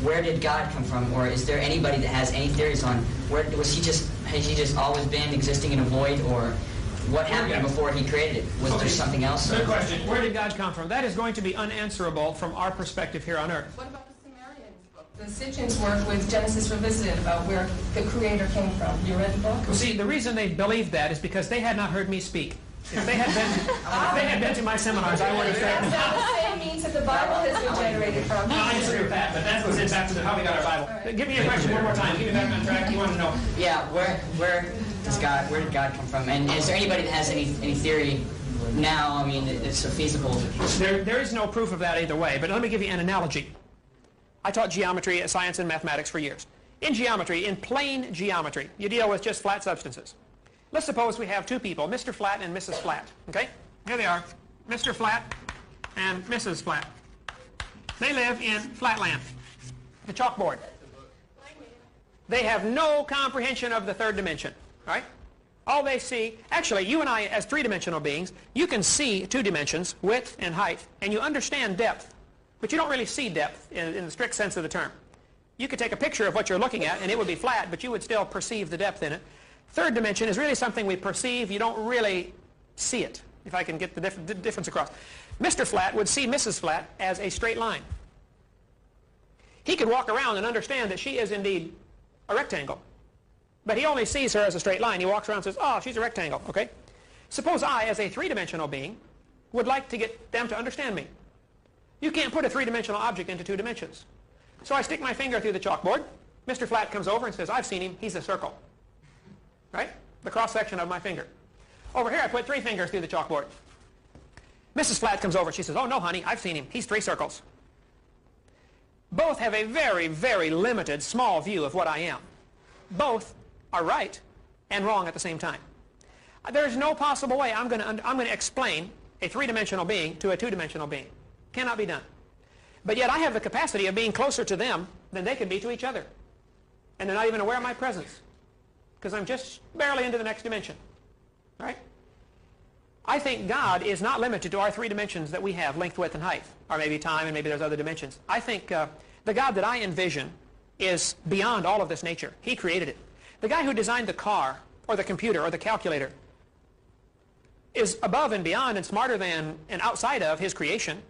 where did God come from, or is there anybody that has any theories on where has he just always been existing in a void, or what happened before he created it? Was there something else? Good question. Where did God come from? That is going to be unanswerable from our perspective here on Earth. What about the Sumerians book? The Sitchin's work with Genesis Revisited about where the Creator came from. You read the book? Well, see, the reason they believed that is because they had not heard me speak. If they had been to my seminars, I would have said. That's the same means that the Bible has been generated from. No, I disagree with that, but that's what's back to how we got our Bible. Right. Give me a question one more time. Give me back on track. You want to know? Yeah, where did God come from? And is there anybody that has any theory now? I mean, it's feasible. There is no proof of that either way. But let me give you an analogy. I taught geometry, science, and mathematics for years. In geometry, in plane geometry, you deal with just flat substances. Let's suppose we have two people, Mr. Flat and Mrs. Flat. Okay? Here they are, Mr. Flat and Mrs. Flat. They live in Flatland, the chalkboard. They have no comprehension of the third dimension, right? All they see, actually, you and I, as three-dimensional beings, you can see two dimensions, width and height, and you understand depth, but you don't really see depth in the strict sense of the term. You could take a picture of what you're looking at, and it would be flat, but you would still perceive the depth in it. Third dimension is really something we perceive. You don't really see it, if I can get the difference across. Mr. Flat would see Mrs. Flat as a straight line. He could walk around and understand that she is indeed a rectangle, but he only sees her as a straight line. He walks around and says, oh, she's a rectangle, okay? Suppose I, as a three-dimensional being, would like to get them to understand me. You can't put a three-dimensional object into two dimensions. So I stick my finger through the chalkboard. Mr. Flat comes over and says, I've seen him, he's a circle. Right? The cross-section of my finger. Over here, I put three fingers through the chalkboard. Mrs. Flat comes over. She says, oh, no, honey, I've seen him. He's three circles. Both have a very, very limited, small view of what I am. Both are right and wrong at the same time. There's no possible way I'm going to explain a three-dimensional being to a two-dimensional being. Cannot be done. But yet I have the capacity of being closer to them than they can be to each other. And they're not even aware of my presence, because I'm just barely into the next dimension, right? I think God is not limited to our three dimensions that we have, length, width, and height, or maybe time, and maybe there's other dimensions. I think the God that I envision is beyond all of this nature. He created it. The guy who designed the car, or the computer, or the calculator is above and beyond and smarter than and outside of his creation.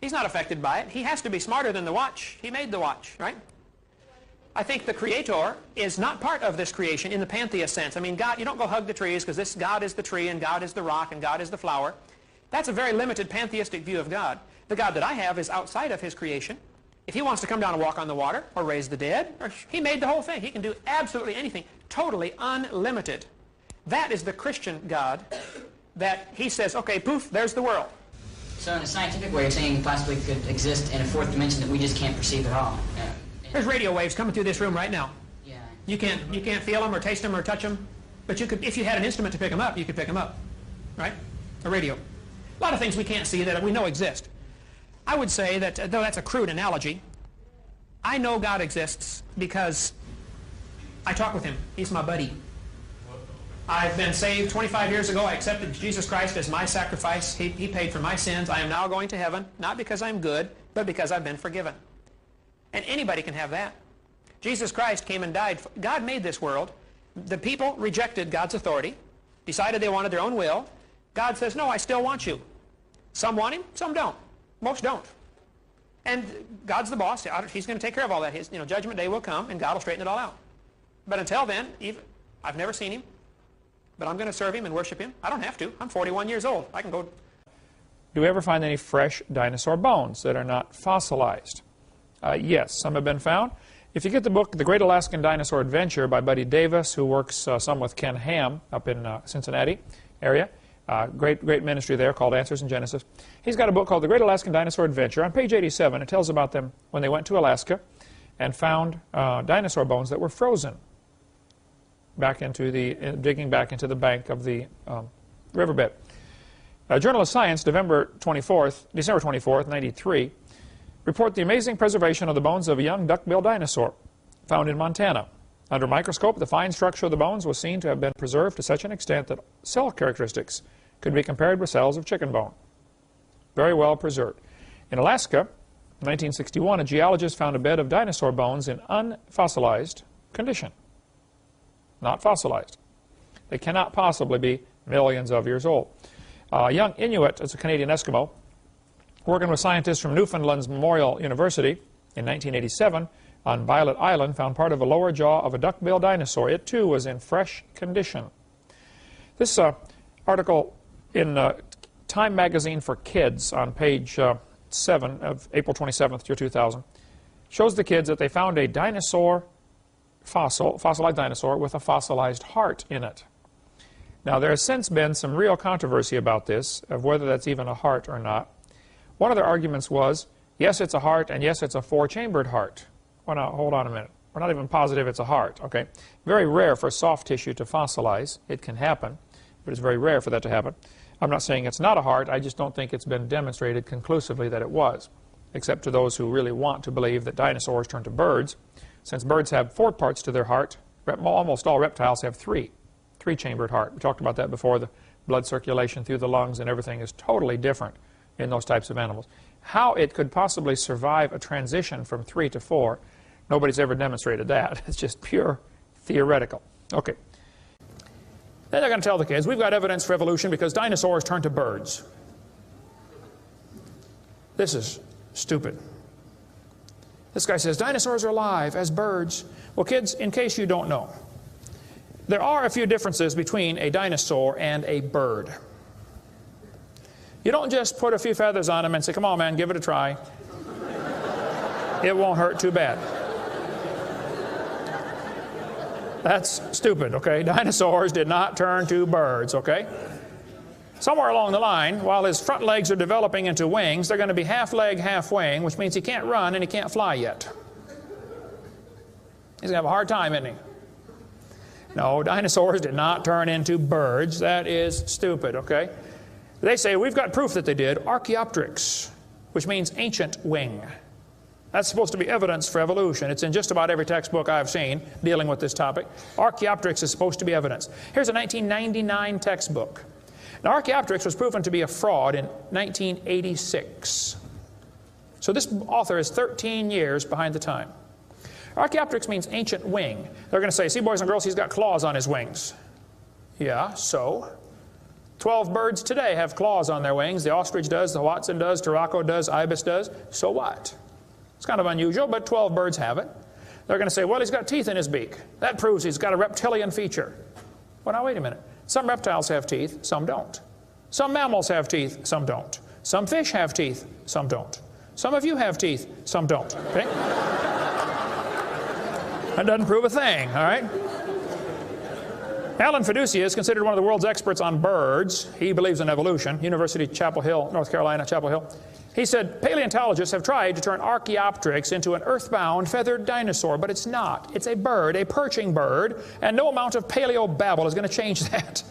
He's not affected by it. He has to be smarter than the watch. He made the watch, right? I think the Creator is not part of this creation in the pantheist sense. I mean, God, you don't go hug the trees because this God is the tree and God is the rock and God is the flower. That's a very limited pantheistic view of God. The God that I have is outside of his creation. If he wants to come down and walk on the water or raise the dead, he made the whole thing. He can do absolutely anything, totally unlimited. That is the Christian God, that he says, okay, poof, there's the world. So in a scientific way, you're saying possibly could exist in a fourth dimension that we just can't perceive at all. There's radio waves coming through this room right now. Yeah. You can't feel them or taste them or touch them, but you could, if you had an instrument to pick them up, you could pick them up, right? A radio. A lot of things we can't see that we know exist. I would say that, though that's a crude analogy, I know God exists because I talk with him. He's my buddy. I've been saved 25 years ago. I accepted Jesus Christ as my sacrifice. He paid for my sins. I am now going to heaven, not because I'm good, but because I've been forgiven. And anybody can have that. Jesus Christ came and died. God made this world. The people rejected God's authority, decided they wanted their own will. God says, no, I still want you. Some want him, some don't. Most don't. And God's the boss. He's going to take care of all that. His, judgment day will come, and God will straighten it all out. But until then, I've never seen him, but I'm going to serve him and worship him. I don't have to. I'm 41 years old. I can go. Do we ever find any fresh dinosaur bones that are not fossilized? Yes, some have been found. If you get the book, The Great Alaskan Dinosaur Adventure by Buddy Davis, who works some with Ken Ham up in Cincinnati area, great ministry there called Answers in Genesis. He's got a book called The Great Alaskan Dinosaur Adventure. On page 87, it tells about them when they went to Alaska and found dinosaur bones that were frozen back into digging back into the bank of the riverbed. Journal of Science, December 24th, 93, report the amazing preservation of the bones of a young duck-billed dinosaur found in Montana. Under microscope, the fine structure of the bones was seen to have been preserved to such an extent that cell characteristics could be compared with cells of chicken bone. Very well preserved. In Alaska, In 1961, a geologist found a bed of dinosaur bones in unfossilized condition. Not fossilized. They cannot possibly be millions of years old. A young Inuit, as a Canadian Eskimo, working with scientists from Newfoundland's Memorial University in 1987 on Violet Island, found part of the lower jaw of a duck-billed dinosaur. It too was in fresh condition. This article in Time magazine for kids on page 7 of April 27th, year 2000, shows the kids that they found a dinosaur fossilized dinosaur with a fossilized heart in it. Now, there has since been some real controversy about this, of whether that's even a heart or not. One of their arguments was, yes, it's a heart, and yes, it's a four-chambered heart. Well, now, hold on a minute. We're not even positive it's a heart, okay? Very rare for soft tissue to fossilize. It can happen, but it's very rare for that to happen. I'm not saying it's not a heart. I just don't think it's been demonstrated conclusively that it was, except to those who really want to believe that dinosaurs turned to birds. Since birds have 4 parts to their heart, almost all reptiles have three-chambered heart. We talked about that before. The blood circulation through the lungs and everything is totally different in those types of animals. How it could possibly survive a transition from 3 to 4, nobody's ever demonstrated that. It's just pure theoretical. Okay. Then they're going to tell the kids, we've got evidence for evolution because dinosaurs turned to birds. This is stupid. This guy says, dinosaurs are alive as birds. Well, kids, in case you don't know, there are a few differences between a dinosaur and a bird. You don't just put a few feathers on them and say, come on, man, give it a try. It won't hurt too bad. That's stupid, okay? Dinosaurs did not turn to birds, okay? Somewhere along the line, while his front legs are developing into wings, they're going to be half leg, half wing, which means he can't run and he can't fly yet. He's going to have a hard time, isn't he? No, dinosaurs did not turn into birds. That is stupid, okay? They say, we've got proof that they did. Archaeopteryx, which means ancient wing. That's supposed to be evidence for evolution. It's in just about every textbook I've seen dealing with this topic. Archaeopteryx is supposed to be evidence. Here's a 1999 textbook. Now, Archaeopteryx was proven to be a fraud in 1986. So this author is 13 years behind the time. Archaeopteryx means ancient wing. They're going to say, see, boys and girls, he's got claws on his wings. Yeah, so? 12 birds today have claws on their wings. The ostrich does, the Watson does, Turako does, ibis does. So what? It's kind of unusual, but 12 birds have it. They're going to say, well, he's got teeth in his beak. That proves he's got a reptilian feature. Well, now, wait a minute. Some reptiles have teeth, some don't. Some mammals have teeth, some don't. Some fish have teeth, some don't. Some of you have teeth, some don't. Okay? That doesn't prove a thing, all right? Alan Fiducia is considered one of the world's experts on birds. He believes in evolution. University Chapel Hill, North Carolina, Chapel Hill. He said, paleontologists have tried to turn Archaeopteryx into an earthbound feathered dinosaur, but it's not. It's a bird, a perching bird, and no amount of paleo-babble is going to change that.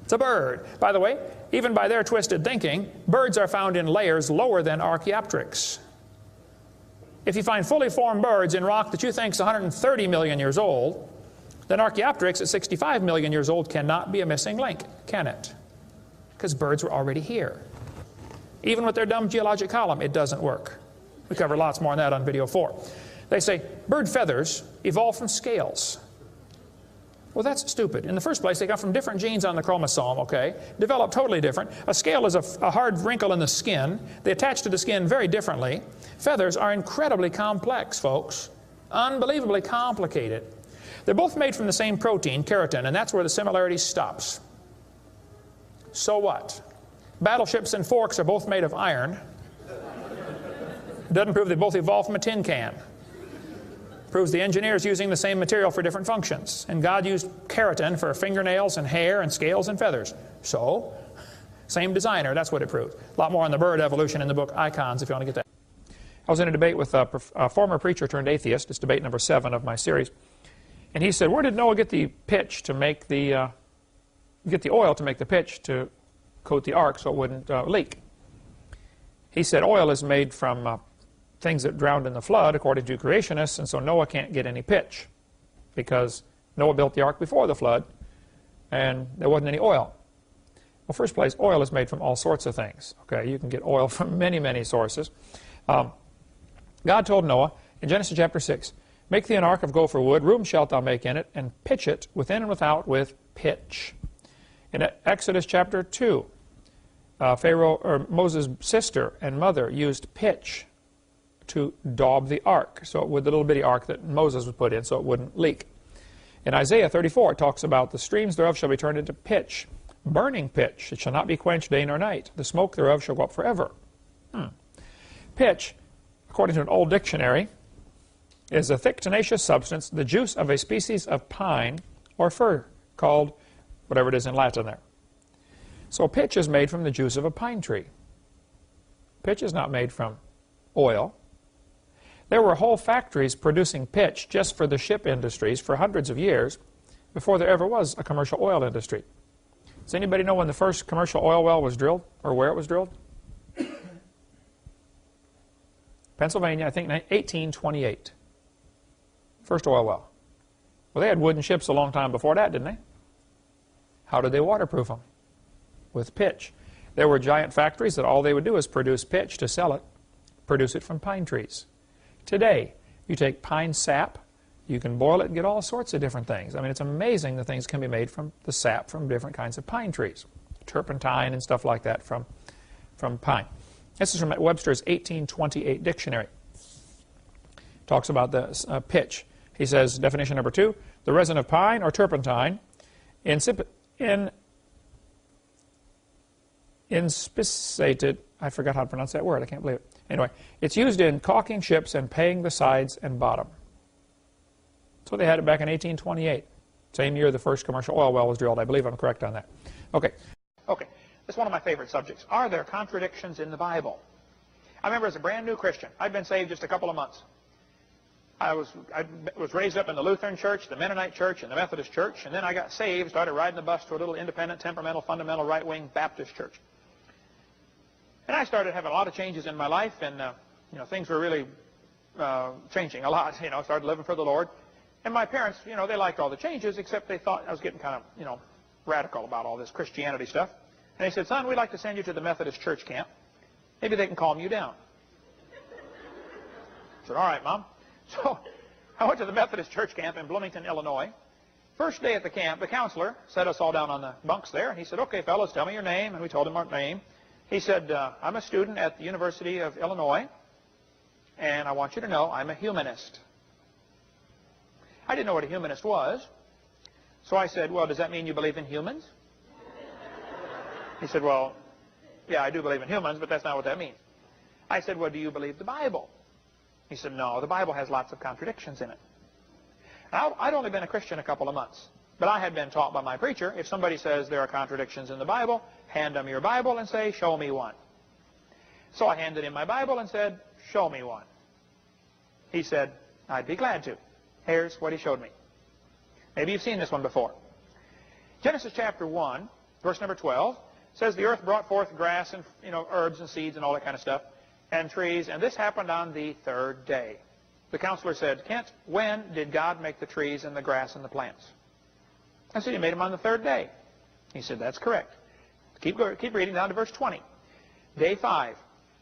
It's a bird. By the way, even by their twisted thinking, birds are found in layers lower than Archaeopteryx. If you find fully formed birds in rock that you think is 130 million years old, then Archaeopteryx at 65 million years old cannot be a missing link, can it? Because birds were already here. Even with their dumb geologic column, it doesn't work. We cover lots more on that on video 4. They say bird feathers evolved from scales. Well, that's stupid. In the first place, they got from different genes on the chromosome, okay? Developed totally different. A scale is a hard wrinkle in the skin. They attach to the skin very differently. Feathers are incredibly complex, folks. Unbelievably complicated. They're both made from the same protein, keratin, and that's where the similarity stops. So what? Battleships and forks are both made of iron. It doesn't prove they both evolved from a tin can. It proves the engineers using the same material for different functions. And God used keratin for fingernails and hair and scales and feathers. So, same designer, that's what it proves. A lot more on the bird evolution in the book Icons if you want to get that. I was in a debate with a former preacher turned atheist. It's debate number 7 of my series. And he said, where did Noah get the pitch to make the, oil to make the pitch to coat the ark so it wouldn't leak? He said oil is made from things that drowned in the flood, according to creationists, and so Noah can't get any pitch because Noah built the ark before the flood and there wasn't any oil. Well, first place, oil is made from all sorts of things. Okay, you can get oil from many, many sources. God told Noah in Genesis chapter 6, make thee an ark of gopher wood, room shalt thou make in it, and pitch it within and without with pitch. In Exodus chapter 2, Moses' sister and mother used pitch to daub the ark, so with the little bitty ark that Moses was put in so it wouldn't leak. In Isaiah 34, it talks about the streams thereof shall be turned into pitch, burning pitch. It shall not be quenched day nor night. The smoke thereof shall go up forever. Pitch, according to an old dictionary, is a thick, tenacious substance, the juice of a species of pine or fir, called whatever it is in Latin there. So pitch is made from the juice of a pine tree. Pitch is not made from oil. There were whole factories producing pitch just for the ship industries for hundreds of years before there ever was a commercial oil industry. Does anybody know when the first commercial oil well was drilled, or where it was drilled? Pennsylvania, I think 1828. First oil well. Well, they had wooden ships a long time before that, didn't they? How did they waterproof them? With pitch. There were giant factories that all they would do is produce pitch to sell it, produce it from pine trees. Today, you take pine sap, you can boil it and get all sorts of different things. I mean, it's amazing the things can be made from the sap from different kinds of pine trees. Turpentine and stuff like that from pine. This is from Webster's 1828 dictionary. Talks about the pitch. He says, definition number 2, the resin of pine or turpentine, inspissated, I forgot how to pronounce that word, I can't believe it. Anyway, it's used in caulking ships and paying the sides and bottom. So they had it back in 1828. Same year the first commercial oil well was drilled. I believe I'm correct on that. Okay. It's one of my favorite subjects. Are there contradictions in the Bible? I remember as a brand new Christian, I'd been saved just a couple of months. I was raised up in the Lutheran church, the Mennonite church, and the Methodist church, and then I got saved, started riding the bus to a little independent, temperamental, fundamental, right-wing Baptist church. And I started having a lot of changes in my life, and things were really changing a lot. Started living for the Lord. And my parents, they liked all the changes, except they thought I was getting kind of, radical about all this Christianity stuff. And they said, son, we'd like to send you to the Methodist church camp. Maybe they can calm you down. I said, all right, Mom. So I went to the Methodist church camp in Bloomington, Illinois. First day at the camp, the counselor set us all down on the bunks there, and he said, okay, fellas, tell me your name. And we told him our name. He said, I'm a student at the University of Illinois, and I want you to know I'm a humanist. I didn't know what a humanist was, so I said, well, does that mean you believe in humans? He said, well, yeah, I do believe in humans, but that's not what that means. I said, well, do you believe the Bible? He said, no, the Bible has lots of contradictions in it. Now, I'd only been a Christian a couple of months, but I had been taught by my preacher, if somebody says there are contradictions in the Bible, hand them your Bible and say, show me one. So I handed him my Bible and said, show me one. He said, I'd be glad to. Here's what he showed me. Maybe you've seen this one before. Genesis chapter 1, verse number 12, says the earth brought forth grass and herbs and seeds and all that kind of stuff, and trees, and this happened on the 3rd day. The counselor said, Kent, when did God make the trees and the grass and the plants? I said, he made them on the 3rd day. He said, that's correct. Keep reading down to verse 20. Day 5.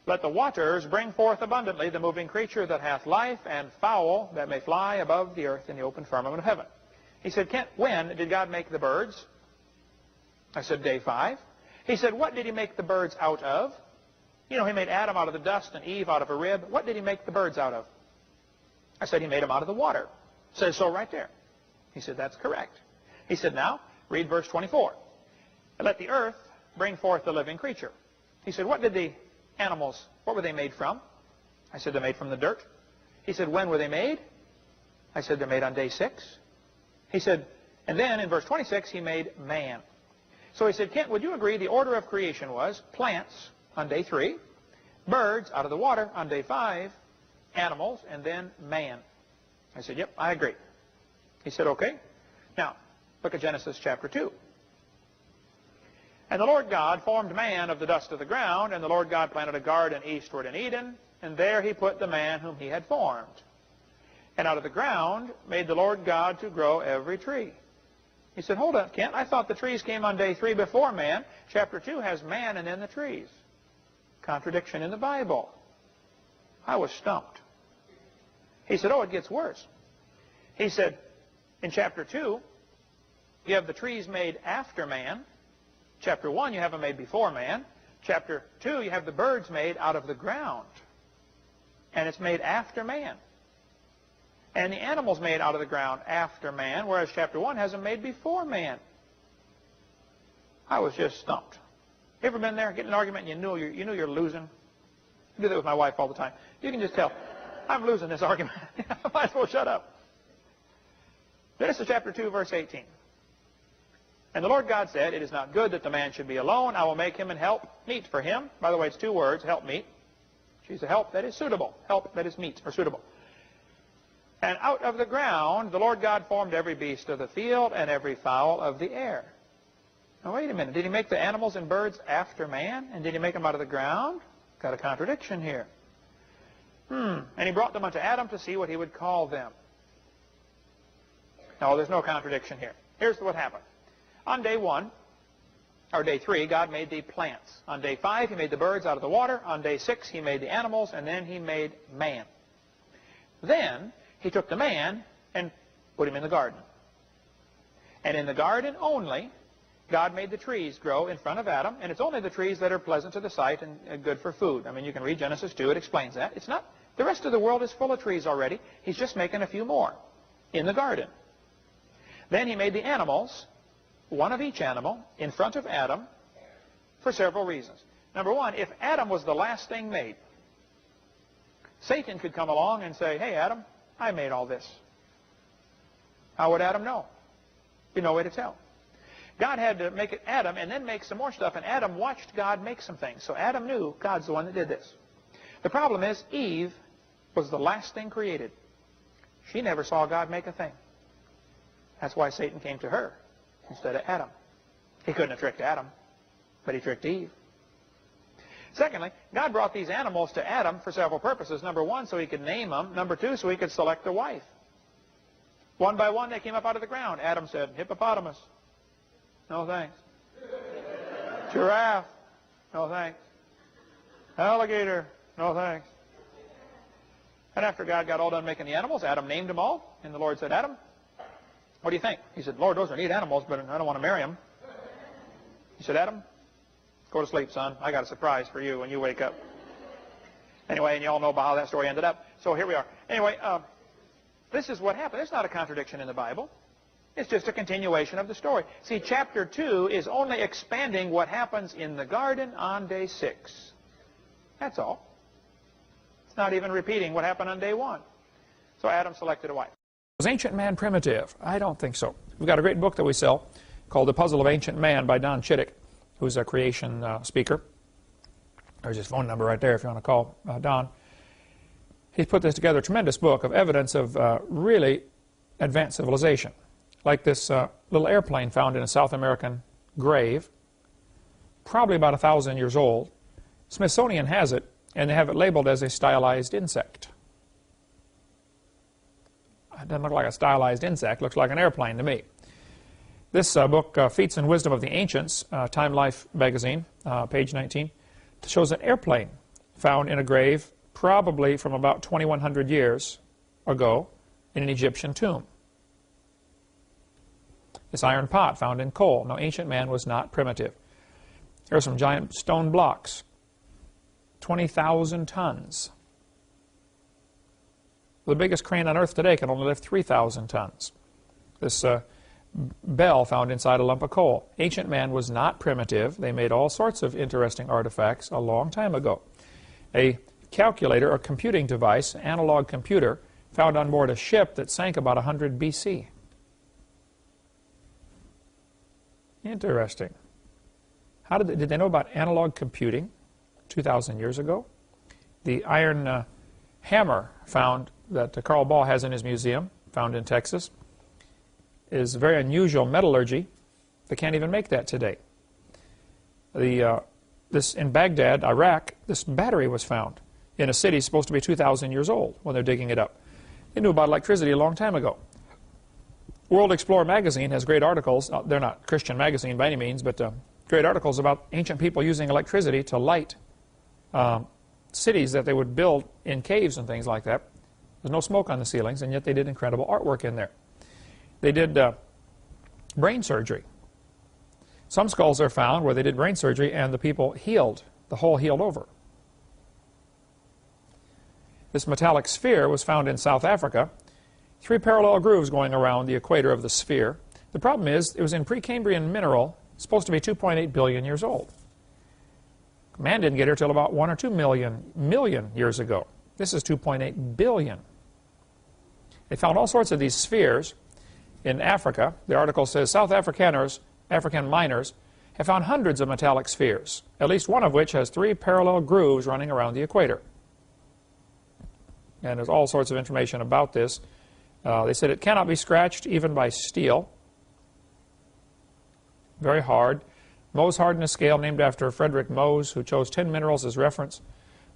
Let the waters bring forth abundantly the moving creature that hath life, and fowl that may fly above the earth in the open firmament of heaven. He said, Kent, when did God make the birds? I said, day 5. He said, what did he make the birds out of? He made Adam out of the dust and Eve out of a rib. What did he make the birds out of? I said, he made them out of the water. It says so right there. He said, that's correct. He said, now, read verse 24. Let the earth bring forth the living creature. He said, what did the animals, what were they made from? I said, they're made from the dirt. He said, when were they made? I said, they're made on day 6. He said, and then in verse 26, he made man. So he said, Kent, would you agree the order of creation was plants on day 3, birds out of the water on day 5, animals, and then man? I said, yep, I agree. He said, okay. Now, look at Genesis chapter 2. And the Lord God formed man of the dust of the ground, and the Lord God planted a garden eastward in Eden, and there he put the man whom he had formed. And out of the ground made the Lord God to grow every tree. He said, hold on, Kent, I thought the trees came on day 3 before man. Chapter 2 has man and then the trees. Contradiction in the Bible. I was stumped. He said, oh, it gets worse. He said, in chapter 2, you have the trees made after man. Chapter 1, you have them made before man. Chapter 2, you have the birds made out of the ground. And it's made after man. And the animals made out of the ground after man, whereas chapter 1 has them made before man. I was just stumped. You ever been there, get in an argument, and you knew you're losing? I do that with my wife all the time. You can just tell, I'm losing this argument. I might as well shut up. Genesis chapter 2, verse 18. And the Lord God said, it is not good that the man should be alone. I will make him an help meet for him. By the way, it's 2 words, help meet. She's a help that is suitable. Help that is meet or suitable. And out of the ground the Lord God formed every beast of the field and every fowl of the air. Now wait a minute. Did he make the animals and birds after man? And did he make them out of the ground? Got a contradiction here. And he brought them unto Adam to see what he would call them. No, there's no contradiction here. Here's what happened. On day 1, or day 3, God made the plants. On day 5, he made the birds out of the water. On day 6, he made the animals, and then he made man. Then he took the man and put him in the garden. And in the garden only, God made the trees grow in front of Adam, and it's only the trees that are pleasant to the sight and good for food. I mean, you can read Genesis 2, it explains that. It's not, the rest of the world is full of trees already. He's just making a few more in the garden. Then he made the animals, one of each animal, in front of Adam for several reasons. Number one, if Adam was the last thing made, Satan could come along and say, hey, Adam, I made all this. How would Adam know? There'd be no way to tell. God had to make it Adam and then make some more stuff, and Adam watched God make some things. So Adam knew God's the one that did this. The problem is Eve was the last thing created. She never saw God make a thing. That's why Satan came to her instead of Adam. He couldn't have tricked Adam, but he tricked Eve. Secondly, God brought these animals to Adam for several purposes. Number one, so he could name them. Number two, so he could select a wife. One by one, they came up out of the ground. Adam said, hippopotamus. No thanks. Giraffe. No thanks. Alligator. No thanks. And after God got all done making the animals, Adam named them all. And the Lord said, Adam, what do you think? He said, Lord, those are neat animals, but I don't want to marry them. He said, Adam, go to sleep, son. I got a surprise for you when you wake up. Anyway, and you all know about how that story ended up. So here we are. Anyway, this is what happened. It's not a contradiction in the Bible. It's just a continuation of the story. See, chapter 2 is only expanding what happens in the garden on day 6. That's all. It's not even repeating what happened on day 1. So Adam selected a wife. Was ancient man primitive? I don't think so. We've got a great book that we sell called The Puzzle of Ancient Man by Don Chittick, who's a creation speaker. There's his phone number right there if you want to call Don. He's put this together, a tremendous book of evidence of really advanced civilization. Like this little airplane found in a South American grave, probably about 1,000 years old. Smithsonian has it, and they have it labeled as a stylized insect. It doesn't look like a stylized insect, looks like an airplane to me. This book, Feats and Wisdom of the Ancients, Time Life magazine, page 19, shows an airplane found in a grave probably from about 2,100 years ago in an Egyptian tomb. This iron pot found in coal. Now, ancient man was not primitive. There are some giant stone blocks, 20,000 tons. The biggest crane on Earth today can only lift 3,000 tons. This bell found inside a lump of coal. Ancient man was not primitive. They made all sorts of interesting artifacts a long time ago. A calculator, a computing device, analog computer, found on board a ship that sank about 100 BC. Interesting. How did they know about analog computing 2,000 years ago? The iron hammer found that Carl Ball has in his museum, found in Texas, is very unusual metallurgy. They can't even make that today. This in Baghdad, Iraq, this battery was found in a city supposed to be 2,000 years old when they're digging it up. They knew about electricity a long time ago. World Explorer magazine has great articles. They're not Christian magazine by any means, but great articles about ancient people using electricity to light cities that they would build in caves and things like that. There's no smoke on the ceilings, and yet they did incredible artwork in there. They did brain surgery. Some skulls are found where they did brain surgery and the people healed. The hole healed over. This metallic sphere was found in South Africa. 3 parallel grooves going around the equator of the sphere. The problem is it was in Precambrian mineral, supposed to be 2.8 billion years old. Man didn't get here till about 1 or 2 million years ago. This is 2.8 billion. They found all sorts of these spheres in Africa. The article says South African miners have found hundreds of metallic spheres, at least one of which has 3 parallel grooves running around the equator. And there's all sorts of information about this. They said it cannot be scratched even by steel. Very hard. Mohs hardness scale named after Frederick Mohs, who chose 10 minerals as reference.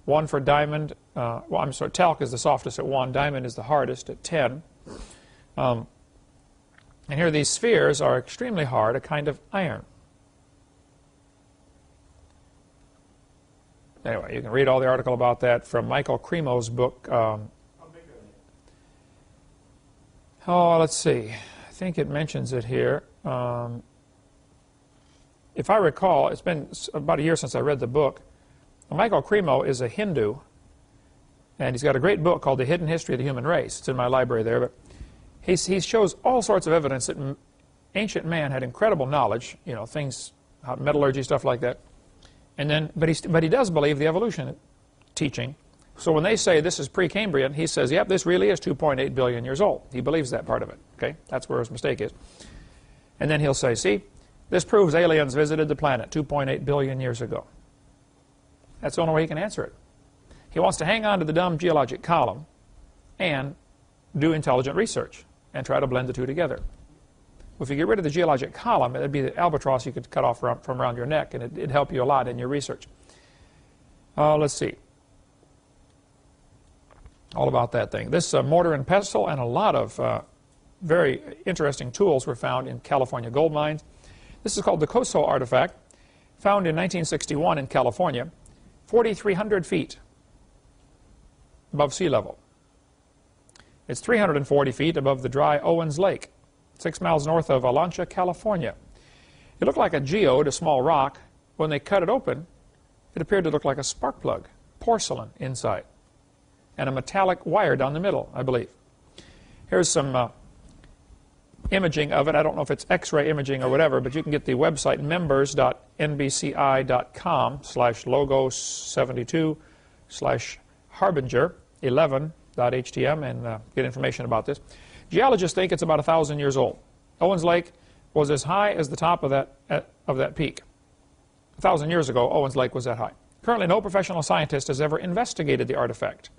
1 for diamond. Talc is the softest at 1. Diamond is the hardest at 10. And here these spheres are extremely hard, a kind of iron. Anyway, you can read all the article about that from Michael Cremo's book. Let's see. I think it mentions it here. If I recall, it's been about a year since I read the book. Michael Cremo is a Hindu, and he's got a great book called The Hidden History of the Human Race. It's in my library there. But he shows all sorts of evidence that ancient man had incredible knowledge, you know, things, metallurgy, stuff like that. And then, but he does believe the evolution teaching. So when they say this is Precambrian, he says, yep, this really is 2.8 billion years old. He believes that part of it. Okay, that's where his mistake is. And then he'll say, see, this proves aliens visited the planet 2.8 billion years ago. That's the only way he can answer it. He wants to hang on to the dumb geologic column and do intelligent research and try to blend the two together. Well, if you get rid of the geologic column, it would be the albatross you could cut off from around your neck, and it'd help you a lot in your research. Let's see. All about that thing. This mortar and pestle and a lot of very interesting tools were found in California gold mines. This is called the Coso artifact, found in 1961 in California, 4,300 feet above sea level. It's 340 feet above the dry Owens Lake, 6 miles north of Alancha, California. It looked like a geode, a small rock. When they cut it open, it appeared to look like a spark plug, porcelain inside, and a metallic wire down the middle, I believe. Here's some imaging of it. I don't know if it's X-ray imaging or whatever, but you can get the website members.nbci.com/logo72/harbinger11.htm and get information about this. Geologists think it's about 1,000 years old. Owens Lake was as high as the top of that peak. 1,000 years ago, Owens Lake was that high. Currently, no professional scientist has ever investigated the artifact.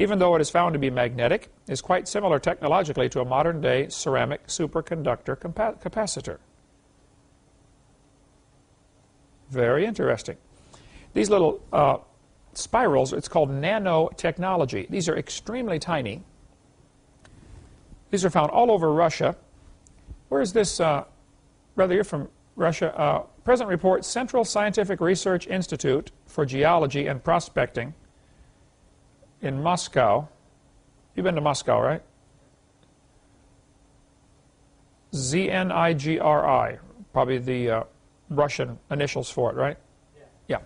Even though it is found to be magnetic, it is quite similar technologically to a modern-day ceramic superconductor capacitor. Very interesting. These little spirals, it's called nanotechnology. These are extremely tiny. These are found all over Russia. Where is this? Brother, you're from Russia. Present report, Central Scientific Research Institute for Geology and Prospecting in Moscow. You've been to Moscow, right? ZNIGRI, probably the Russian initials for it, right? Yeah.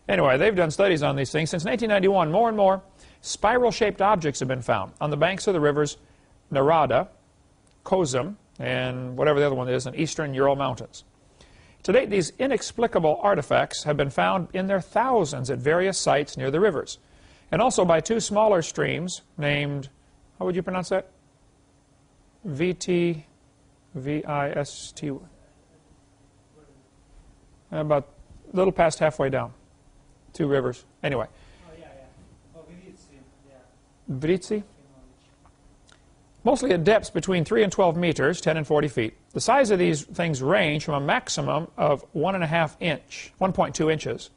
Anyway, they've done studies on these things. Since 1991, more and more spiral-shaped objects have been found on the banks of the rivers Narada, Kozum, and whatever the other one is in eastern Ural Mountains. To date, these inexplicable artifacts have been found in their thousands at various sites near the rivers, and also by 2 smaller streams named, how would you pronounce that? V-T, V-I-S-T, about a little past halfway down. 2 rivers. Anyway. Oh, yeah. Oh, Vritsi, yeah. Vritsi? Mostly at depths between 3 and 12 meters, 10 and 40 feet. The size of these things range from a maximum of 1.2 inches,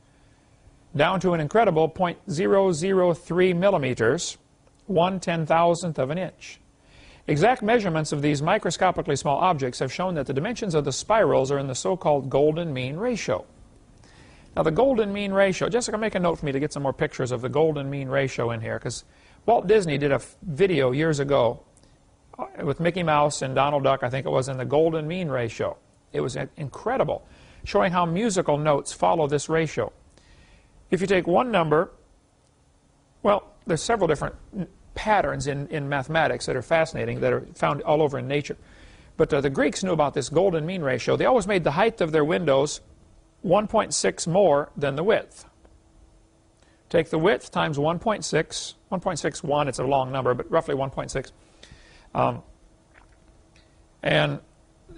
down to an incredible 0.003 millimeters, 1/10,000th of an inch. Exact measurements of these microscopically small objects have shown that the dimensions of the spirals are in the so-called golden mean ratio. Now the golden mean ratio, Jessica, make a note for me to get some more pictures of the golden mean ratio in here, because Walt Disney did a video years ago with Mickey Mouse and Donald Duck, I think it was, in the golden mean ratio. It was incredible, showing how musical notes follow this ratio. If you take one number, well, there's several different patterns in mathematics that are fascinating, that are found all over in nature. But the Greeks knew about this golden mean ratio. They always made the height of their windows 1.6 more than the width. Take the width times 1.61, it's a long number, but roughly 1.6. And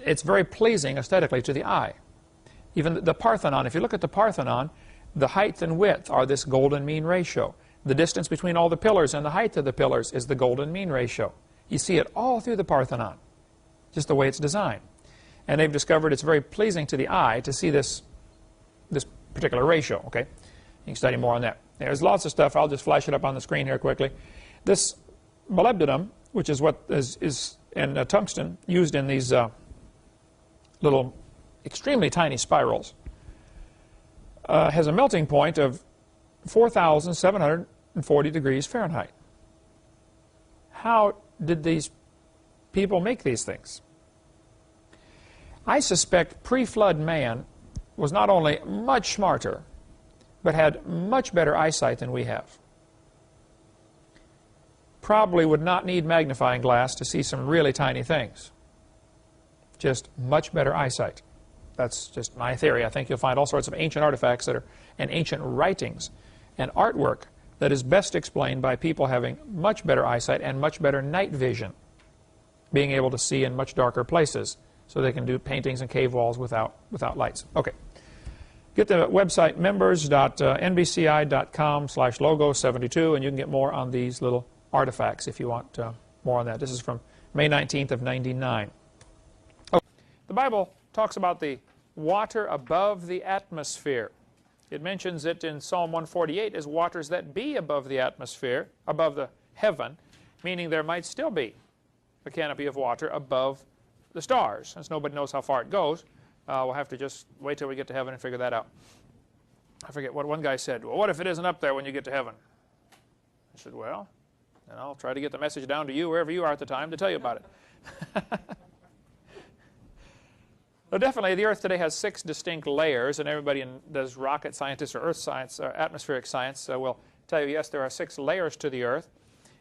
it's very pleasing aesthetically to the eye. Even the Parthenon, if you look at the Parthenon, the height and width are this golden mean ratio. The distance between all the pillars and the height of the pillars is the golden mean ratio. You see it all through the Parthenon, just the way it's designed. And they've discovered it's very pleasing to the eye to see this particular ratio. Okay, you can study more on that. There's lots of stuff. I'll just flash it up on the screen here quickly. This molybdenum, which is what is in tungsten, used in these little extremely tiny spirals, has a melting point of 4,740 degrees Fahrenheit. How did these people make these things? I suspect pre-flood man was not only much smarter, but had much better eyesight than we have. Probably would not need magnifying glass to see some really tiny things. Just much better eyesight. That's just my theory. I think you'll find all sorts of ancient artifacts that are, and ancient writings and artwork that is best explained by people having much better eyesight and much better night vision, being able to see in much darker places, so they can do paintings and cave walls without lights. Okay. Get the website members.nbci.com/logo72, and you can get more on these little artifacts if you want more on that. This is from May 19th of 99. Oh. The Bible talks about the water above the atmosphere. It mentions it in Psalm 148 as waters that be above the atmosphere, above the heaven, meaning there might still be a canopy of water above the stars. Since nobody knows how far it goes, we'll have to just wait till we get to heaven and figure that out. I forget what one guy said. Well, what if it isn't up there when you get to heaven? I said, well, then I'll try to get the message down to you, wherever you are at the time, to tell you about it. Well, definitely, the Earth today has 6 distinct layers, and everybody does rocket scientists or earth science or atmospheric science will tell you, yes, there are 6 layers to the Earth.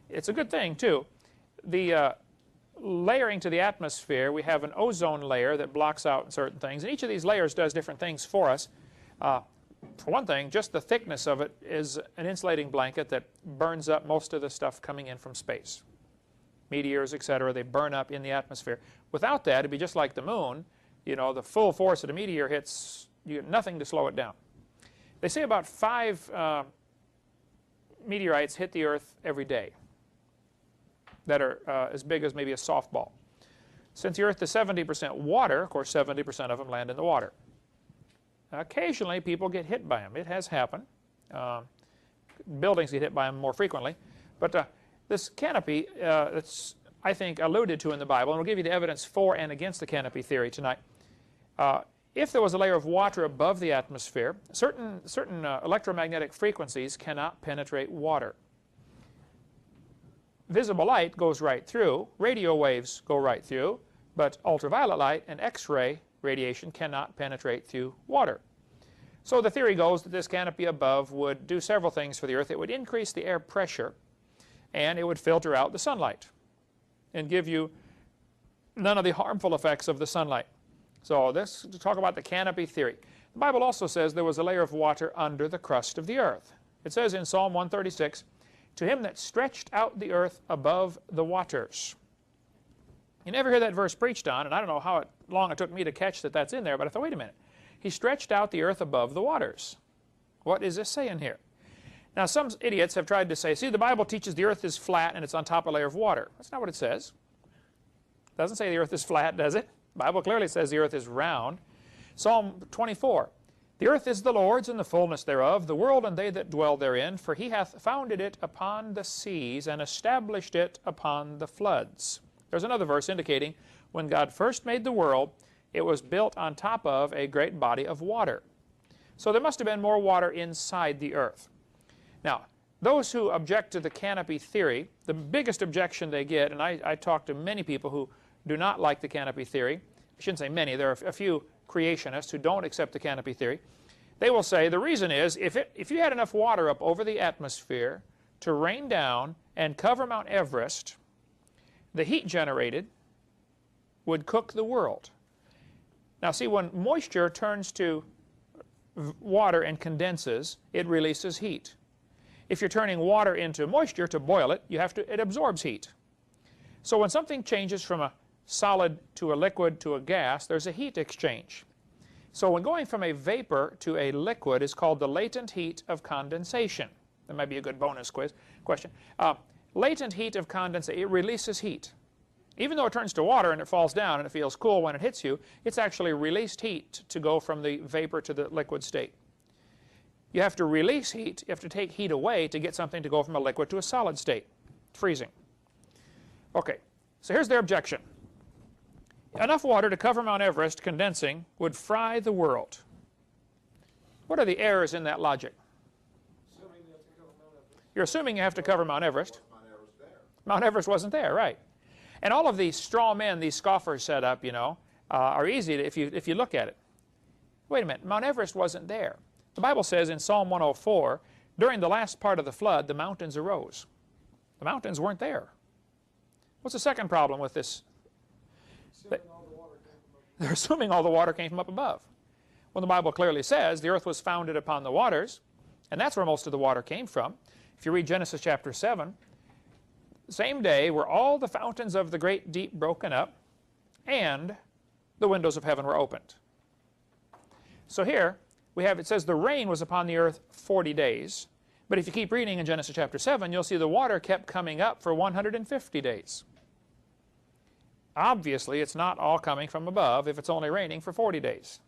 It's a good thing, too. The layering to the atmosphere, we have an ozone layer that blocks out certain things, and each of these layers does different things for us. For one thing, just the thickness of it is an insulating blanket that burns up most of the stuff coming in from space. Meteors, etc., they burn up in the atmosphere. Without that, it'd be just like the moon. You know, the full force of the meteor hits, you get nothing to slow it down. They say about 5 meteorites hit the Earth every day that are as big as maybe a softball. Since the Earth is 70% water, of course 70% of them land in the water. Occasionally people get hit by them. It has happened. Buildings get hit by them more frequently. But this canopy, it's, I think, alluded to in the Bible, and we'll give you the evidence for and against the canopy theory tonight. If there was a layer of water above the atmosphere, certain electromagnetic frequencies cannot penetrate water. Visible light goes right through, radio waves go right through, but ultraviolet light and X-ray radiation cannot penetrate through water. So the theory goes that this canopy above would do several things for the Earth. It would increase the air pressure, and it would filter out the sunlight and give you none of the harmful effects of the sunlight. So this, to talk about the canopy theory. The Bible also says there was a layer of water under the crust of the earth. It says in Psalm 136, "To him that stretched out the earth above the waters." You never hear that verse preached on, and I don't know how long it took me to catch that that's in there, but I thought, wait a minute. He stretched out the earth above the waters. What is this saying here? Now, some idiots have tried to say, see, the Bible teaches the earth is flat and it's on top of a layer of water. That's not what it says. It doesn't say the earth is flat, does it? The Bible clearly says the earth is round. Psalm 24, "The earth is the Lord's and the fullness thereof, the world and they that dwell therein, for he hath founded it upon the seas and established it upon the floods." There's another verse indicating when God first made the world, it was built on top of a great body of water. So there must have been more water inside the earth. Now, those who object to the canopy theory, the biggest objection they get, and I talk to many people who do not like the canopy theory. I shouldn't say many. There are a few creationists who don't accept the canopy theory. They will say the reason is if you had enough water up over the atmosphere to rain down and cover Mount Everest, the heat generated would cook the world. Now see, when moisture turns to water and condenses, it releases heat. If you're turning water into moisture to boil it, it absorbs heat. So when something changes from a solid to a liquid to a gas, there's a heat exchange. So when going from a vapor to a liquid is called the latent heat of condensation. That might be a good bonus question. Latent heat of condensation, it releases heat. Even though it turns to water and it falls down and it feels cool when it hits you, it's actually released heat to go from the vapor to the liquid state. You have to release heat, you have to take heat away to get something to go from a liquid to a solid state. Freezing. Okay, so here's their objection. Enough water to cover Mount Everest condensing would fry the world. What are the errors in that logic? You're assuming you have to cover Mount Everest. Mount Everest wasn't there, right. And all of these straw men, these scoffers set up, you know, are easy if you look at it. Wait a minute, Mount Everest wasn't there. The Bible says in Psalm 104, during the last part of the flood, the mountains arose. The mountains weren't there. What's the second problem with this? They're assuming all the water came from up above. When the Bible clearly says the earth was founded upon the waters, and that's where most of the water came from. If you read Genesis chapter 7, the same day were all the fountains of the great deep broken up, and the windows of heaven were opened. So here, it says the rain was upon the earth 40 days. But if you keep reading in Genesis chapter 7, you'll see the water kept coming up for 150 days. Obviously, it's not all coming from above if it's only raining for 40 days.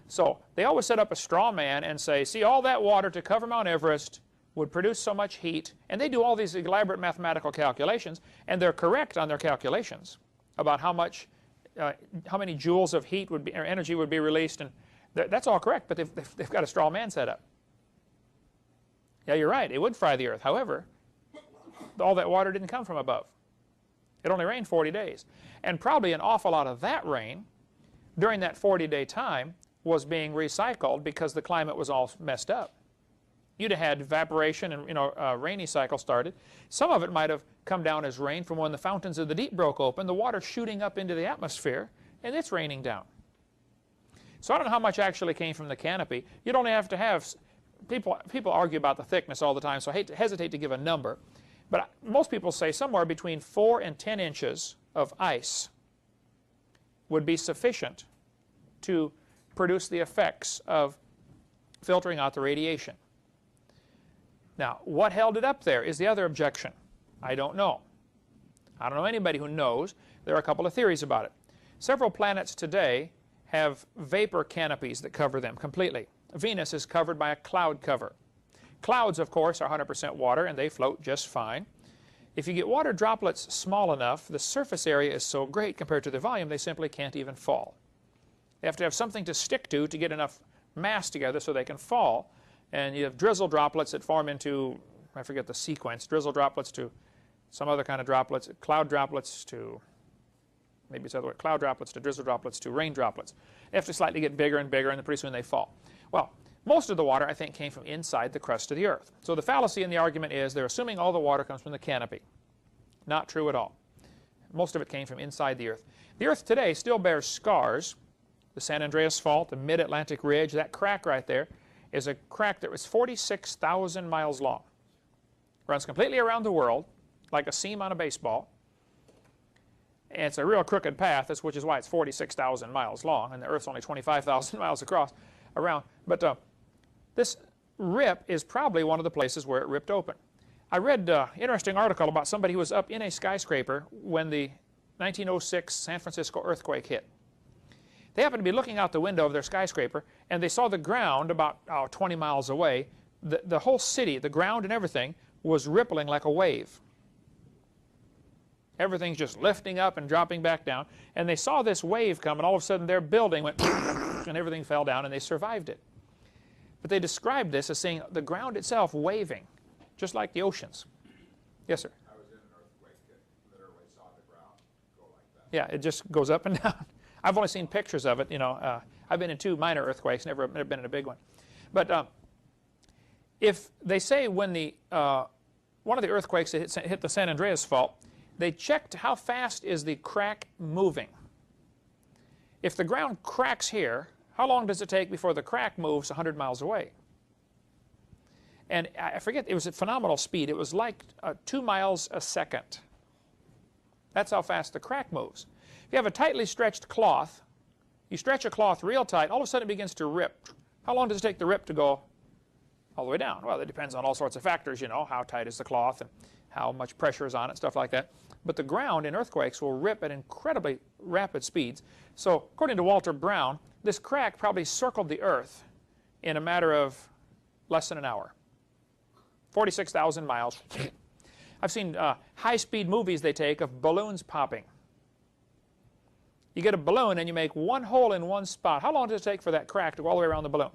So they always set up a straw man and say, see, all that water to cover Mount Everest would produce so much heat. And they do all these elaborate mathematical calculations, and they're correct on their calculations about how many joules of heat would be, or energy would be released. And that's all correct, but they've got a straw man set up. Yeah, you're right. It would fry the earth. However, all that water didn't come from above. It only rained 40 days. And probably an awful lot of that rain during that 40-day time was being recycled because the climate was all messed up. You'd have had evaporation and rainy cycle started. Some of it might have come down as rain from when the fountains of the deep broke open, the water shooting up into the atmosphere, and it's raining down. So I don't know how much actually came from the canopy. You'd only have to have, people argue about the thickness all the time, so I hesitate to give a number. But most people say somewhere between 4 and 10 inches of ice would be sufficient to produce the effects of filtering out the radiation. Now, what held it up there is the other objection. I don't know. I don't know anybody who knows. There are a couple of theories about it. Several planets today have vapor canopies that cover them completely. Venus is covered by a cloud cover. Clouds, of course, are 100% water, and they float just fine. If you get water droplets small enough, the surface area is so great compared to the volume, they simply can't even fall. They have to have something to stick to get enough mass together so they can fall. And you have drizzle droplets that form into, I forget the sequence, drizzle droplets to some other kind of droplets, cloud droplets to, maybe it's the other way, cloud droplets to drizzle droplets to rain droplets. They have to slightly get bigger and bigger, and then pretty soon they fall. Well, most of the water, I think, came from inside the crust of the earth. So the fallacy in the argument is they're assuming all the water comes from the canopy. Not true at all. Most of it came from inside the earth. The earth today still bears scars. The San Andreas Fault, the Mid-Atlantic Ridge, that crack right there is a crack that was 46,000 miles long. Runs completely around the world, like a seam on a baseball. And it's a real crooked path, which is why it's 46,000 miles long, and the Earth's only 25,000 miles around. But this rip is probably one of the places where it ripped open. I read an interesting article about somebody who was up in a skyscraper when the 1906 San Francisco earthquake hit. They happened to be looking out the window of their skyscraper, and they saw the ground about 20 miles away. The whole city, the ground and everything, was rippling like a wave. Everything's just lifting up and dropping back down. And they saw this wave come, and all of a sudden their building went and everything fell down, and they survived it. But they described this as seeing the ground itself waving, just like the oceans. Yes, sir? I was in an earthquake that literally saw the ground go like that. Yeah, it just goes up and down. I've only seen pictures of it. You know, I've been in 2 minor earthquakes, never been in a big one. But if they say when the one of the earthquakes that hit the San Andreas Fault, they checked how fast is the crack moving. If the ground cracks here, how long does it take before the crack moves 100 miles away? And I forget, it was at phenomenal speed. It was like 2 miles a second. That's how fast the crack moves. If you have a tightly stretched cloth, you stretch a cloth real tight, all of a sudden it begins to rip. How long does it take the rip to go all the way down? Well, it depends on all sorts of factors, you know, how tight is the cloth and how much pressure is on it, stuff like that. But the ground in earthquakes will rip at incredibly rapid speeds. So according to Walter Brown, this crack probably circled the Earth in a matter of less than an hour. 46,000 miles. I've seen high-speed movies they take of balloons popping. You get a balloon and you make one hole in one spot. How long does it take for that crack to go all the way around the balloon?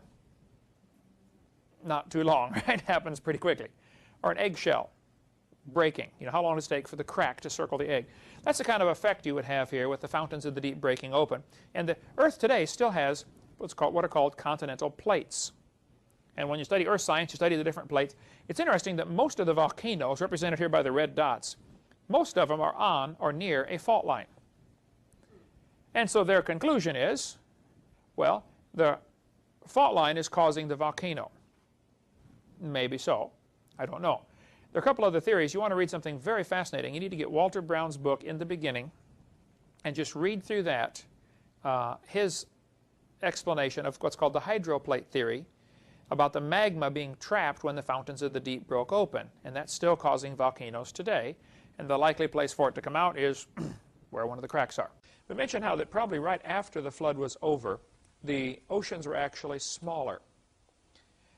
Not too long, right? It happens pretty quickly. Or an eggshell breaking. You know, how long does it take for the crack to circle the egg? That's the kind of effect you would have here with the fountains of the deep breaking open. And the Earth today still has what are called continental plates. And when you study earth science, you study the different plates. It's interesting that most of the volcanoes, represented here by the red dots, most of them are on or near a fault line. And so their conclusion is, well, the fault line is causing the volcano. Maybe so. I don't know. There are a couple other theories. You want to read something very fascinating. You need to get Walter Brown's book, In the Beginning, and just read through that, his explanation of what's called the hydroplate theory, about the magma being trapped when the fountains of the deep broke open. And that's still causing volcanoes today. And the likely place for it to come out is where one of the cracks are. We mentioned how that probably right after the flood was over, the oceans were actually smaller.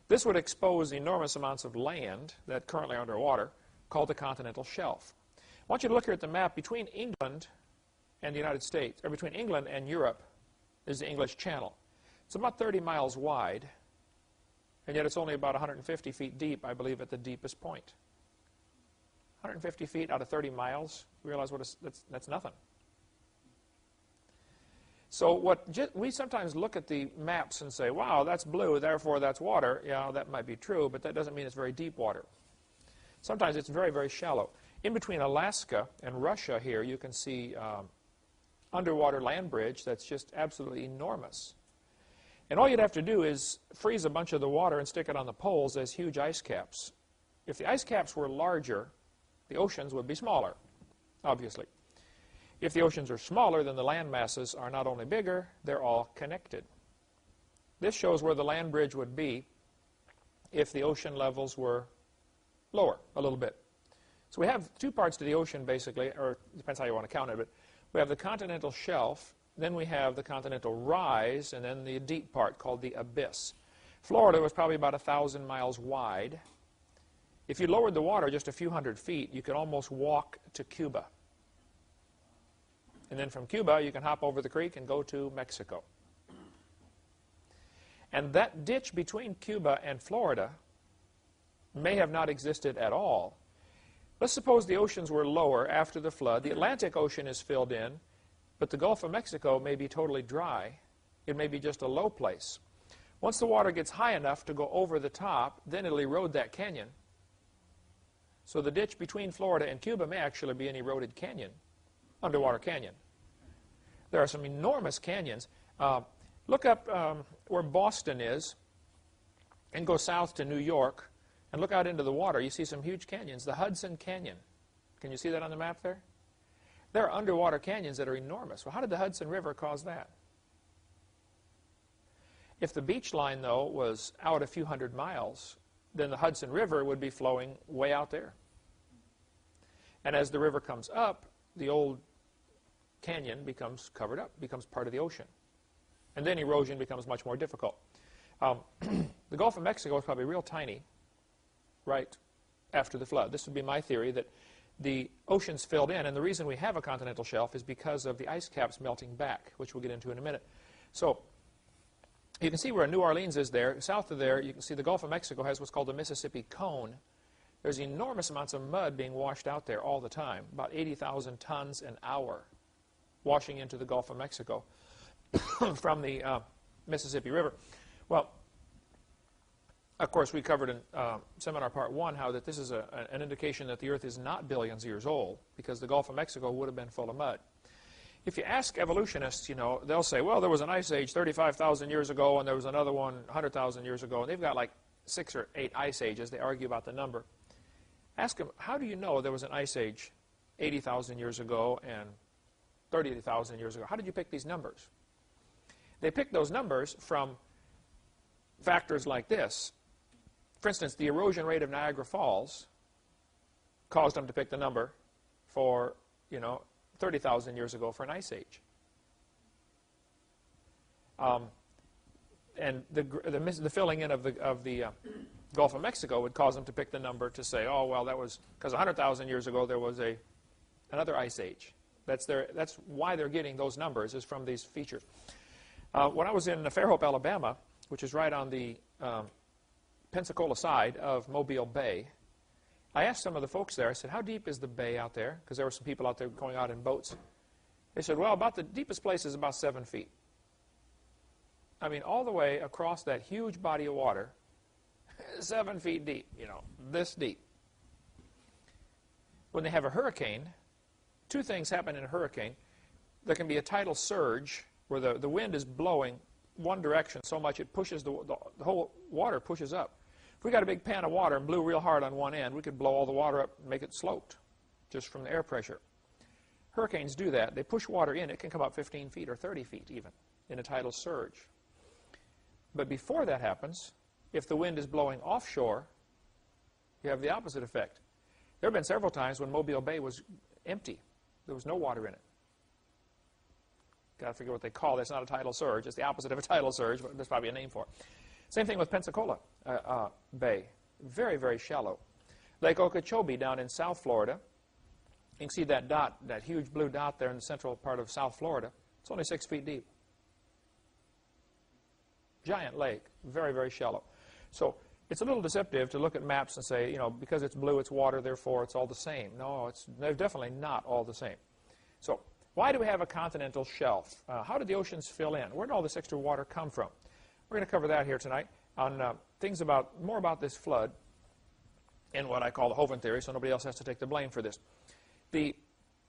This would expose enormous amounts of land that currently are underwater, called the continental shelf. I want you to look here at the map. Between England and the United States, or between England and Europe, is the English Channel. It's about 30 miles wide, and yet it's only about 150 feet deep, I believe, at the deepest point. 150 feet out of 30 miles, you realize that's nothing. So we sometimes look at the maps and say, wow, that's blue, therefore that's water. Yeah, that might be true, but that doesn't mean it's very deep water. Sometimes it's very, very shallow. In between Alaska and Russia here, you can see underwater land bridge that's just absolutely enormous. And all you'd have to do is freeze a bunch of the water and stick it on the poles as huge ice caps. If the ice caps were larger, the oceans would be smaller, obviously. If the oceans are smaller, then the land masses are not only bigger, they're all connected. This shows where the land bridge would be if the ocean levels were lower a little bit. So we have 2 parts to the ocean, basically, or it depends how you want to count it, but we have the continental shelf, then we have the continental rise, and then the deep part called the abyss. Florida was probably about 1,000 miles wide. If you lowered the water just a few hundred feet, you could almost walk to Cuba. And then from Cuba, you can hop over the creek and go to Mexico. And that ditch between Cuba and Florida may have not existed at all. Let's suppose the oceans were lower after the flood. The Atlantic Ocean is filled in, but the Gulf of Mexico may be totally dry. It may be just a low place. Once the water gets high enough to go over the top, then it'll erode that canyon. So the ditch between Florida and Cuba may actually be an eroded canyon. Underwater canyon. There are some enormous canyons. Look up where Boston is and go south to New York and look out into the water. You see some huge canyons. The Hudson Canyon. Can you see that on the map there? There are underwater canyons that are enormous. Well, how did the Hudson River cause that? If the beach line, though, was out a few hundred miles, then the Hudson River would be flowing way out there. And as the river comes up, the old canyon becomes covered up, becomes part of the ocean. And then erosion becomes much more difficult. The Gulf of Mexico is probably real tiny right after the flood. This would be my theory, that the oceans filled in, and the reason we have a continental shelf is because of the ice caps melting back, which we'll get into in a minute. So you can see where New Orleans is there. South of there, you can see the Gulf of Mexico has what's called the Mississippi Cone. There's enormous amounts of mud being washed out there all the time, about 80,000 tons an hour washing into the Gulf of Mexico from the Mississippi River. Well, of course, we covered in seminar part 1 how that this is an indication that the Earth is not billions of years old, because the Gulf of Mexico would have been full of mud. If you ask evolutionists, you know, they'll say, well, there was an ice age 35,000 years ago, and there was another one 100,000 years ago, and they've got like 6 or 8 ice ages. They argue about the number. Ask them, how do you know there was an ice age 80,000 years ago and 30,000 years ago? How did you pick these numbers? They picked those numbers from factors like this. For instance, the erosion rate of Niagara Falls caused them to pick the number for, 30,000 years ago for an ice age. And the filling in of the Gulf of Mexico would cause them to pick the number to say, oh, well, that was because 100,000 years ago there was another ice age. That's why they're getting those numbers, is from these features. When I was in Fairhope, Alabama, which is right on the Pensacola side of Mobile Bay, I asked some of the folks there, I said, how deep is the bay out there? Because there were some people out there going out in boats. They said, well, about the deepest place is about 7 feet. I mean, all the way across that huge body of water, 7 feet deep, this deep. When they have a hurricane, 2 things happen in a hurricane. There can be a tidal surge where the wind is blowing one direction so much it pushes the whole water pushes up. If we got a big pan of water and blew real hard on one end, we could blow all the water up and make it sloped just from the air pressure. Hurricanes do that. They push water in. It can come up 15 feet or 30 feet even in a tidal surge. But before that happens, if the wind is blowing offshore, you have the opposite effect. There have been several times when Mobile Bay was empty. There was no water in it. Got to figure what they call it. It's not a tidal surge. It's the opposite of a tidal surge, but there's probably a name for it. Same thing with Pensacola Bay. Very, very shallow. Lake Okeechobee down in South Florida. You can see that dot, that huge blue dot there in the central part of South Florida. It's only 6 feet deep. Giant lake. Very, very shallow. So it's a little deceptive to look at maps and say, because it's blue, it's water, therefore it's all the same. No, they're definitely not all the same. So why do we have a continental shelf? How did the oceans fill in? Where did all this extra water come from? We're going to cover that here tonight on more about this flood in what I call the Hovind theory, so nobody else has to take the blame for this. The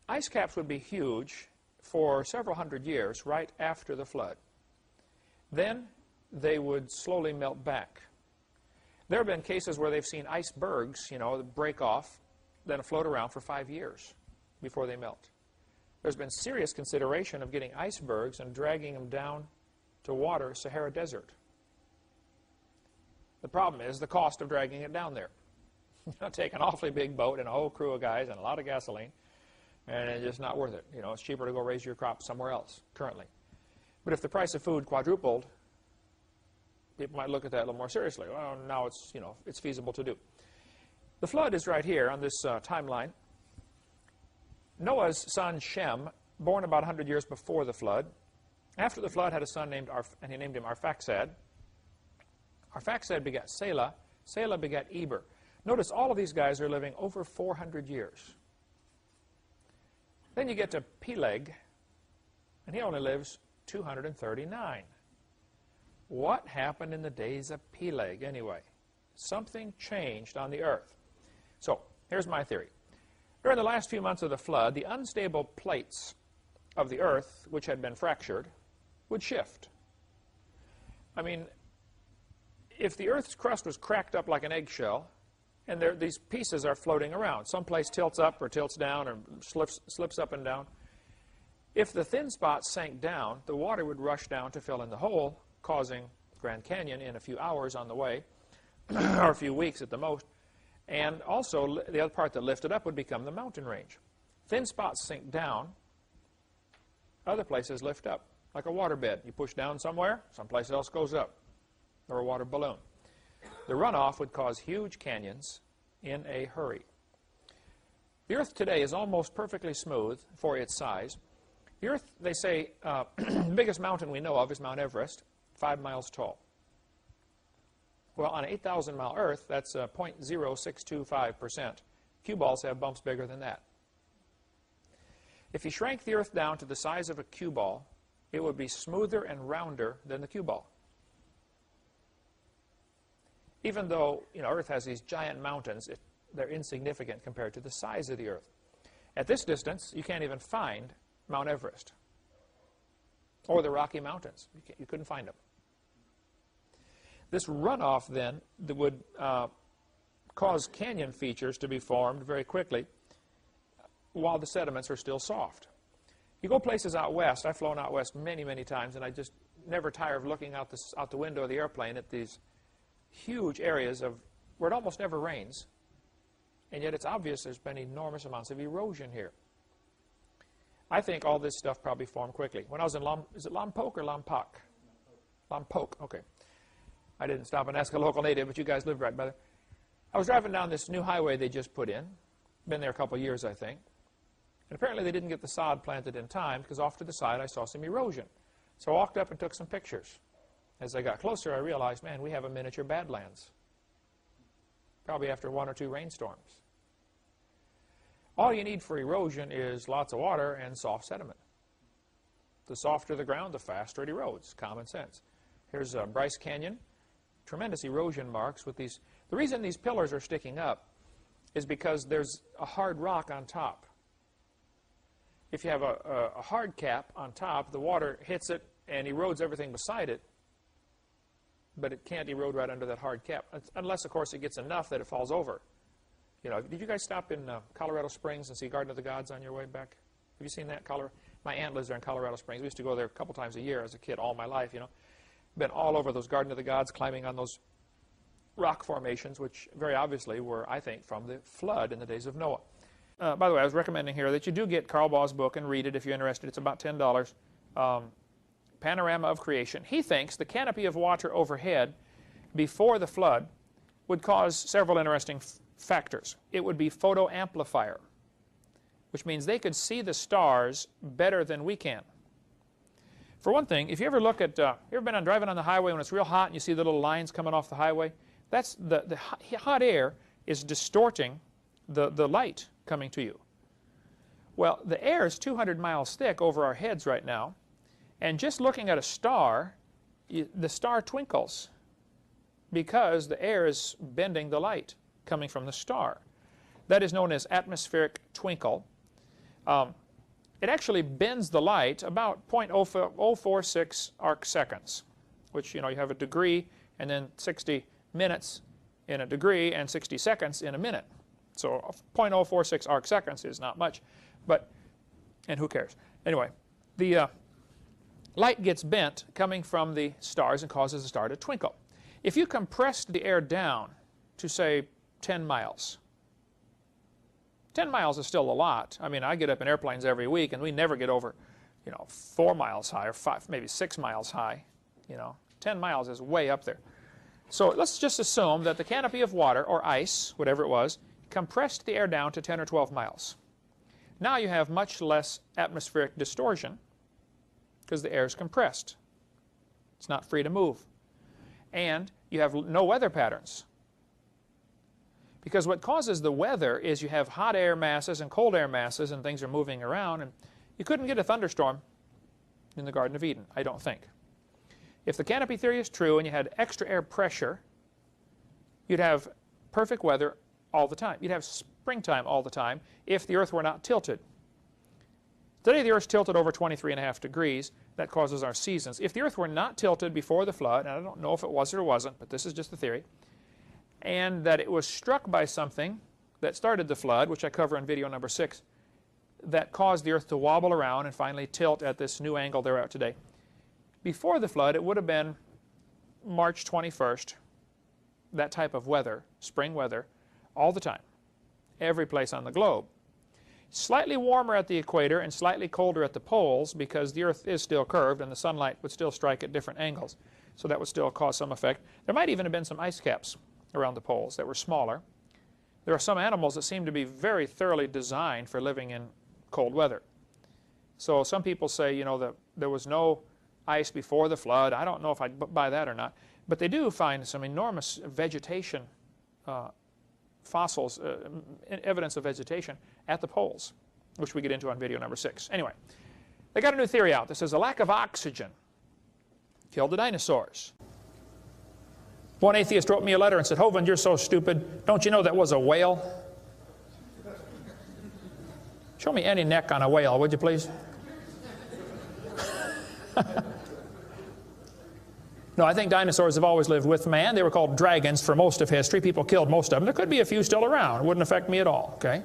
ice caps would be huge for several hundred years right after the flood. Then they would slowly melt back. There have been cases where they've seen icebergs, break off, then float around for 5 years before they melt. There's been serious consideration of getting icebergs and dragging them down to water Sahara Desert. The problem is the cost of dragging it down there. Take an awfully big boat and a whole crew of guys and a lot of gasoline, and it's just not worth it. It's cheaper to go raise your crop somewhere else currently. But if the price of food quadrupled, people might look at that a little more seriously. Well, now it's feasible to do. The flood is right here on this timeline. Noah's son Shem, born about 100 years before the flood. After the flood, had a son and he named him Arphaxad. Arphaxad begat Selah. Selah begat Eber. Notice all of these guys are living over 400 years. Then you get to Peleg, and he only lives 239. What happened in the days of Peleg anyway? Something changed on the earth. So here's my theory. During the last few months of the flood, the unstable plates of the earth, which had been fractured, would shift. I mean, if the earth's crust was cracked up like an eggshell, and these pieces are floating around, someplace tilts up or tilts down or slips up and down, if the thin spots sank down, the water would rush down to fill in the hole, causing Grand Canyon in a few hours on the way, or a few weeks at the most. And also, the other part that lifted up would become the mountain range. Thin spots sink down, other places lift up, like a waterbed. You push down somewhere, someplace else goes up, or a water balloon. The runoff would cause huge canyons in a hurry. The Earth today is almost perfectly smooth for its size. The Earth, they say, the biggest mountain we know of is Mount Everest, 5 miles tall. Well, on an 8,000-mile Earth, that's 0.0625%. Cue balls have bumps bigger than that. If you shrank the Earth down to the size of a cue ball, it would be smoother and rounder than the cue ball. Even though Earth has these giant mountains, they're insignificant compared to the size of the Earth. At this distance, you can't even find Mount Everest or the Rocky Mountains. You couldn't find them. This runoff, then, that would cause canyon features to be formed very quickly while the sediments are still soft. You go places out west. I've flown out west many, many times, and I just never tire of looking out the window of the airplane at these huge areas where it almost never rains, and yet it's obvious there's been enormous amounts of erosion here. I think all this stuff probably formed quickly. When I was in is it Lompoc or Lompoc? Lompoc, okay. I didn't stop and ask a local native, but you guys live right by there. I was driving down this new highway they just put in. Been there a couple of years, I think. And apparently they didn't get the sod planted in time, because off to the side I saw some erosion. So I walked up and took some pictures. As I got closer, I realized, man, we have a miniature Badlands. Probably after 1 or 2 rainstorms. All you need for erosion is lots of water and soft sediment. The softer the ground, the faster it erodes. Common sense. Here's Bryce Canyon. Tremendous erosion marks with these. The reason these pillars are sticking up is because there's a hard rock on top. If you have a hard cap on top, the water hits it and erodes everything beside it, but it can't erode right under that hard cap, unless, of course, it gets enough that it falls over. Did you guys stop in Colorado Springs and see Garden of the Gods on your way back? Have you seen that? My aunt lives there in Colorado Springs. We used to go there a couple times a year as a kid, all my life, Been all over those Garden of the Gods, climbing on those rock formations, which very obviously were, I think, from the flood in the days of Noah. By the way, I was recommending here that you do get Carl Baugh's book and read it if you're interested. It's about $10. Panorama of Creation. He thinks the canopy of water overhead before the flood would cause several interesting factors. It would be photoamplifier, which means they could see the stars better than we can. For one thing, if you ever look at, you ever been driving on the highway when it's real hot and you see the little lines coming off the highway? That's the hot air is distorting the light coming to you. Well, the air is 200 miles thick over our heads right now, and just looking at a star, the star twinkles because the air is bending the light coming from the star. That is known as atmospheric twinkle. It actually bends the light about 0.046 arc seconds, which, you have a degree and then 60 minutes in a degree and 60 seconds in a minute. So 0.046 arc seconds is not much, and who cares? Anyway, the light gets bent coming from the stars and causes the star to twinkle. If you compressed the air down to, say, 10 miles, 10 miles is still a lot. I mean, I get up in airplanes every week, and we never get over, 4 miles high or 5, maybe 6 miles high. 10 miles is way up there. So let's just assume that the canopy of water, or ice, whatever it was, compressed the air down to 10 or 12 miles. Now you have much less atmospheric distortion because the air is compressed. It's not free to move. And you have no weather patterns. Because what causes the weather is you have hot air masses and cold air masses and things are moving around, and you couldn't get a thunderstorm in the Garden of Eden, I don't think. If the canopy theory is true and you had extra air pressure, you'd have perfect weather all the time. You'd have springtime all the time if the Earth were not tilted. Today the Earth's tilted over 23.5 degrees. That causes our seasons. If the Earth were not tilted before the flood, and I don't know if it was or wasn't, but this is just the theory, and that it was struck by something that started the flood, which I cover in video number 6, that caused the Earth to wobble around and finally tilt at this new angle they're at today. Before the flood, it would have been March 21st, that type of weather, spring weather, all the time, every place on the globe. Slightly warmer at the equator and slightly colder at the poles because the Earth is still curved and the sunlight would still strike at different angles. So that would still cause some effect. There might even have been some ice caps around the poles that were smaller. There are some animals that seem to be very thoroughly designed for living in cold weather. So some people say, you know, that there was no ice before the flood. I don't know if I'd buy that or not. But they do find some enormous vegetation, fossils, evidence of vegetation at the poles, which we get into on video number 6. Anyway, they got a new theory out that says the lack of oxygen killed the dinosaurs. One atheist wrote me a letter and said, Hovind, you're so stupid. Don't you know that was a whale? Show me any neck on a whale, would you please? No, I think dinosaurs have always lived with man. They were called dragons for most of history. People killed most of them. There could be a few still around. It wouldn't affect me at all, okay?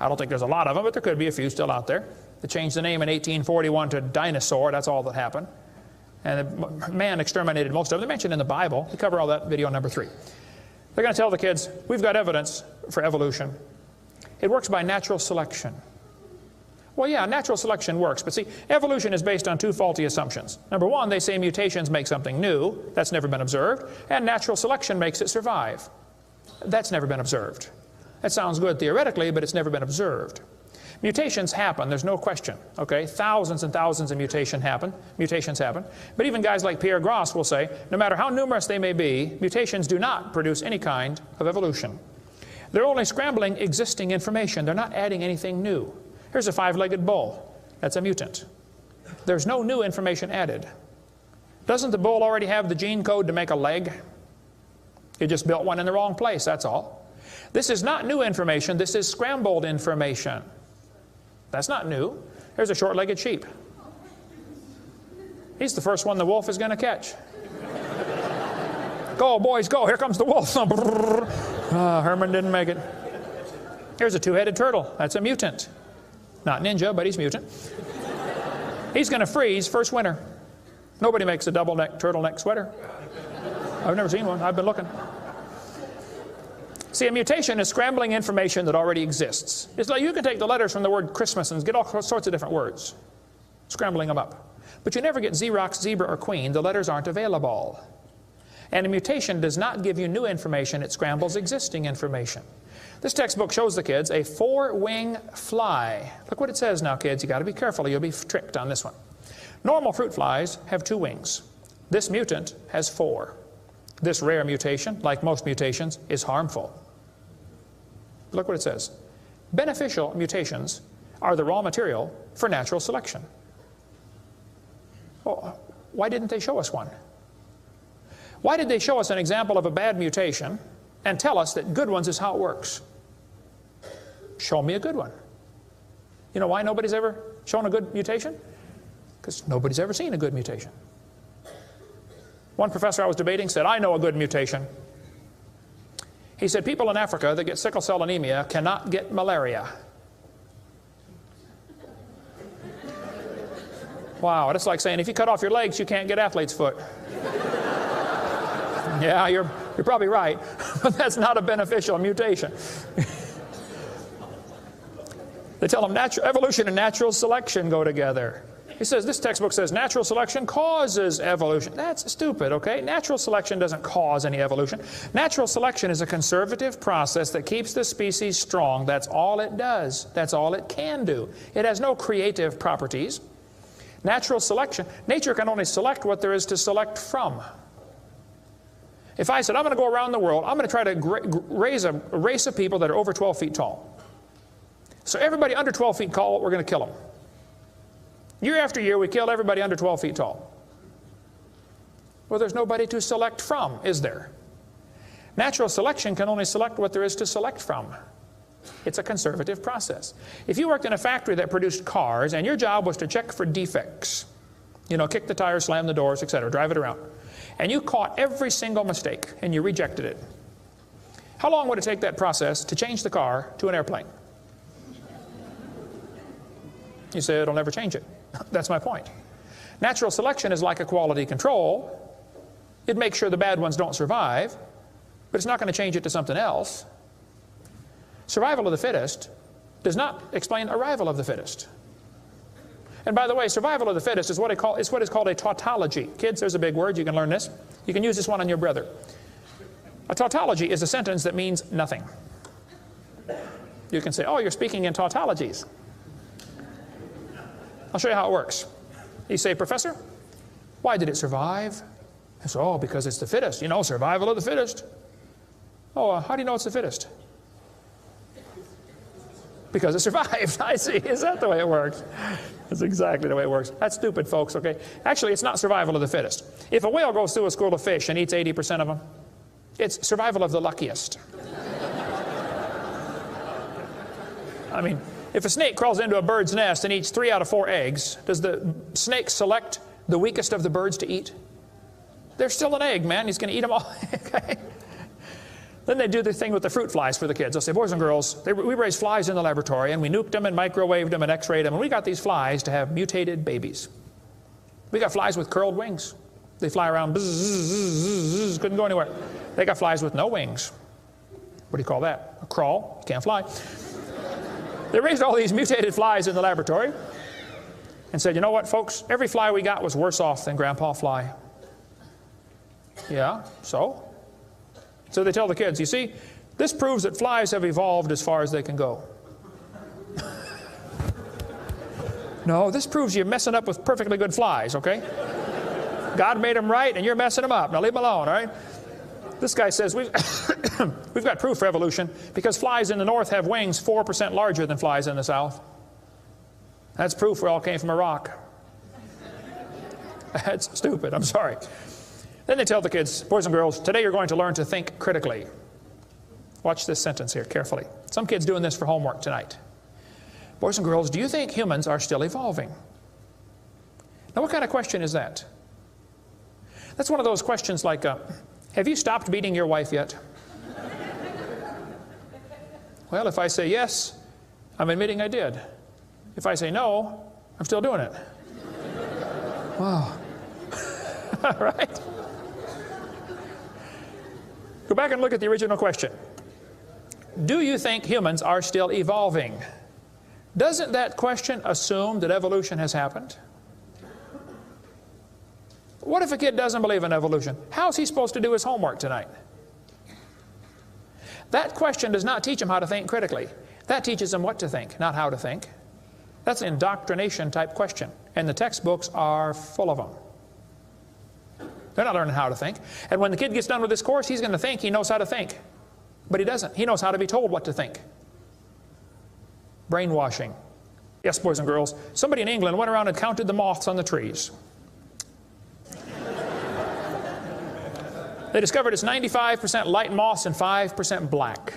I don't think there's a lot of them, but there could be a few still out there. They changed the name in 1841 to dinosaur. That's all that happened. And man exterminated most of them. They're mentioned in the Bible. We cover all that video number 3. They're going to tell the kids, we've got evidence for evolution. It works by natural selection. Well, yeah, natural selection works, but see, evolution is based on 2 faulty assumptions. Number 1, they say mutations make something new. That's never been observed. And natural selection makes it survive. That's never been observed. That sounds good theoretically, but it's never been observed. Mutations happen, there's no question, okay? Thousands and thousands of mutations happen. But even guys like Pierre Gross will say, no matter how numerous they may be, mutations do not produce any kind of evolution. They're only scrambling existing information. They're not adding anything new. Here's a 5-legged bull. That's a mutant. There's no new information added. Doesn't the bull already have the gene code to make a leg? He just built one in the wrong place, that's all. This is not new information. This is scrambled information. That's not new. Here's a short-legged sheep. He's the first one the wolf is going to catch. Go, boys, go. Here comes the wolf. Herman didn't make it. Here's a 2-headed turtle. That's a mutant. Not ninja, but he's mutant. He's going to freeze first winter. Nobody makes a double-neck turtleneck sweater. I've never seen one. I've been looking. See, a mutation is scrambling information that already exists. It's like you can take the letters from the word Christmas and get all sorts of different words, scrambling them up. But you never get Xerox, zebra, or queen. The letters aren't available. And a mutation does not give you new information. It scrambles existing information. This textbook shows the kids a 4-wing fly. Look what it says now, kids. You've got to be careful. You'll be tricked on this one. Normal fruit flies have 2 wings. This mutant has 4. This rare mutation, like most mutations, is harmful. Look what it says. Beneficial mutations are the raw material for natural selection. Well, why didn't they show us one? Why did they show us an example of a bad mutation and tell us that good ones is how it works? Show me a good one. You know why nobody's ever shown a good mutation? Because nobody's ever seen a good mutation. One professor I was debating said, I know a good mutation. He said, people in Africa that get sickle cell anemia cannot get malaria. Wow, that's like saying, if you cut off your legs, you can't get athlete's foot. Yeah, you're probably right, but that's not a beneficial mutation. They tell them evolution and natural selection go together. He says, this textbook says natural selection causes evolution. That's stupid, okay? Natural selection doesn't cause any evolution. Natural selection is a conservative process that keeps the species strong. That's all it does. That's all it can do. It has no creative properties. Natural selection, nature can only select what there is to select from. If I said, I'm going to go around the world, I'm going to try to raise a race of people that are over 12 feet tall. So everybody under 12 feet tall, we're going to kill them. Year after year, we kill everybody under 12 feet tall. Well, there's nobody to select from, is there? Natural selection can only select what there is to select from. It's a conservative process. If you worked in a factory that produced cars and your job was to check for defects, you know, kick the tires, slam the doors, etc., drive it around, and you caught every single mistake and you rejected it, how long would it take that process to change the car to an airplane? You say it'll never change it. That's my point. Natural selection is like a quality control. It makes sure the bad ones don't survive, but it's not going to change it to something else. Survival of the fittest does not explain arrival of the fittest. And by the way, survival of the fittest is what is called a tautology. Kids, there's a big word. You can learn this. You can use this one on your brother. A tautology is a sentence that means nothing. You can say, oh, you're speaking in tautologies. I'll show you how it works. You say, Professor, why did it survive? I say, oh, because it's the fittest. You know, survival of the fittest. Oh, how do you know it's the fittest? Because it survived. I see. Is that the way it works? That's exactly the way it works. That's stupid, folks, okay? Actually, it's not survival of the fittest. If a whale goes through a school of fish and eats 80% of them, it's survival of the luckiest. I mean, if a snake crawls into a bird's nest and eats 3 out of 4 eggs, does the snake select the weakest of the birds to eat? There's still an egg, man. He's going to eat them all. Okay? Then they do the thing with the fruit flies for the kids. They'll say, boys and girls, we raised flies in the laboratory, and we nuked them and microwaved them and x-rayed them, and we got these flies to have mutated babies. We got flies with curled wings. They fly around, bzz, bzz, bzz, bzz, couldn't go anywhere. They got flies with no wings. What do you call that? A crawl. Can't fly. They raised all these mutated flies in the laboratory and said, you know what, folks? Every fly we got was worse off than Grandpa Fly. Yeah, so? So they tell the kids, you see, this proves that flies have evolved as far as they can go. No, this proves you're messing up with perfectly good flies, okay? God made them right and you're messing them up. Now leave them alone, all right? This guy says, we've got proof for evolution because flies in the north have wings 4% larger than flies in the south. That's proof we all came from a rock. That's stupid, I'm sorry. Then they tell the kids, boys and girls, today you're going to learn to think critically. Watch this sentence here carefully. Some kids doing this for homework tonight. Boys and girls, do you think humans are still evolving? Now what kind of question is that? That's one of those questions like, have you stopped beating your wife yet? Well, if I say yes, I'm admitting I did. If I say no, I'm still doing it. Wow. Right? Go back and look at the original question. Do you think humans are still evolving? Doesn't that question assume that evolution has happened? What if a kid doesn't believe in evolution? How's he supposed to do his homework tonight? That question does not teach him how to think critically. That teaches him what to think, not how to think. That's an indoctrination type question, and the textbooks are full of them. They're not learning how to think. And when the kid gets done with this course, he's going to think he knows how to think. But he doesn't. He knows how to be told what to think. Brainwashing. Yes, boys and girls, somebody in England went around and counted the moths on the trees. They discovered it's 95% light moths and 5% black.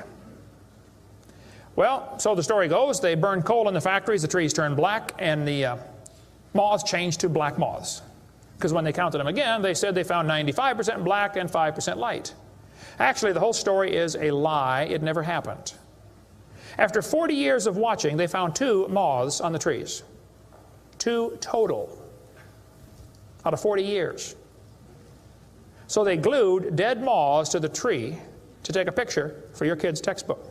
Well, so the story goes, they burned coal in the factories, the trees turned black, and the moths changed to black moths. Because when they counted them again, they said they found 95% black and 5% light. Actually, the whole story is a lie. It never happened. After 40 years of watching, they found 2 moths on the trees. 2 total out of 40 years. So they glued dead moths to the tree to take a picture for your kid's textbook.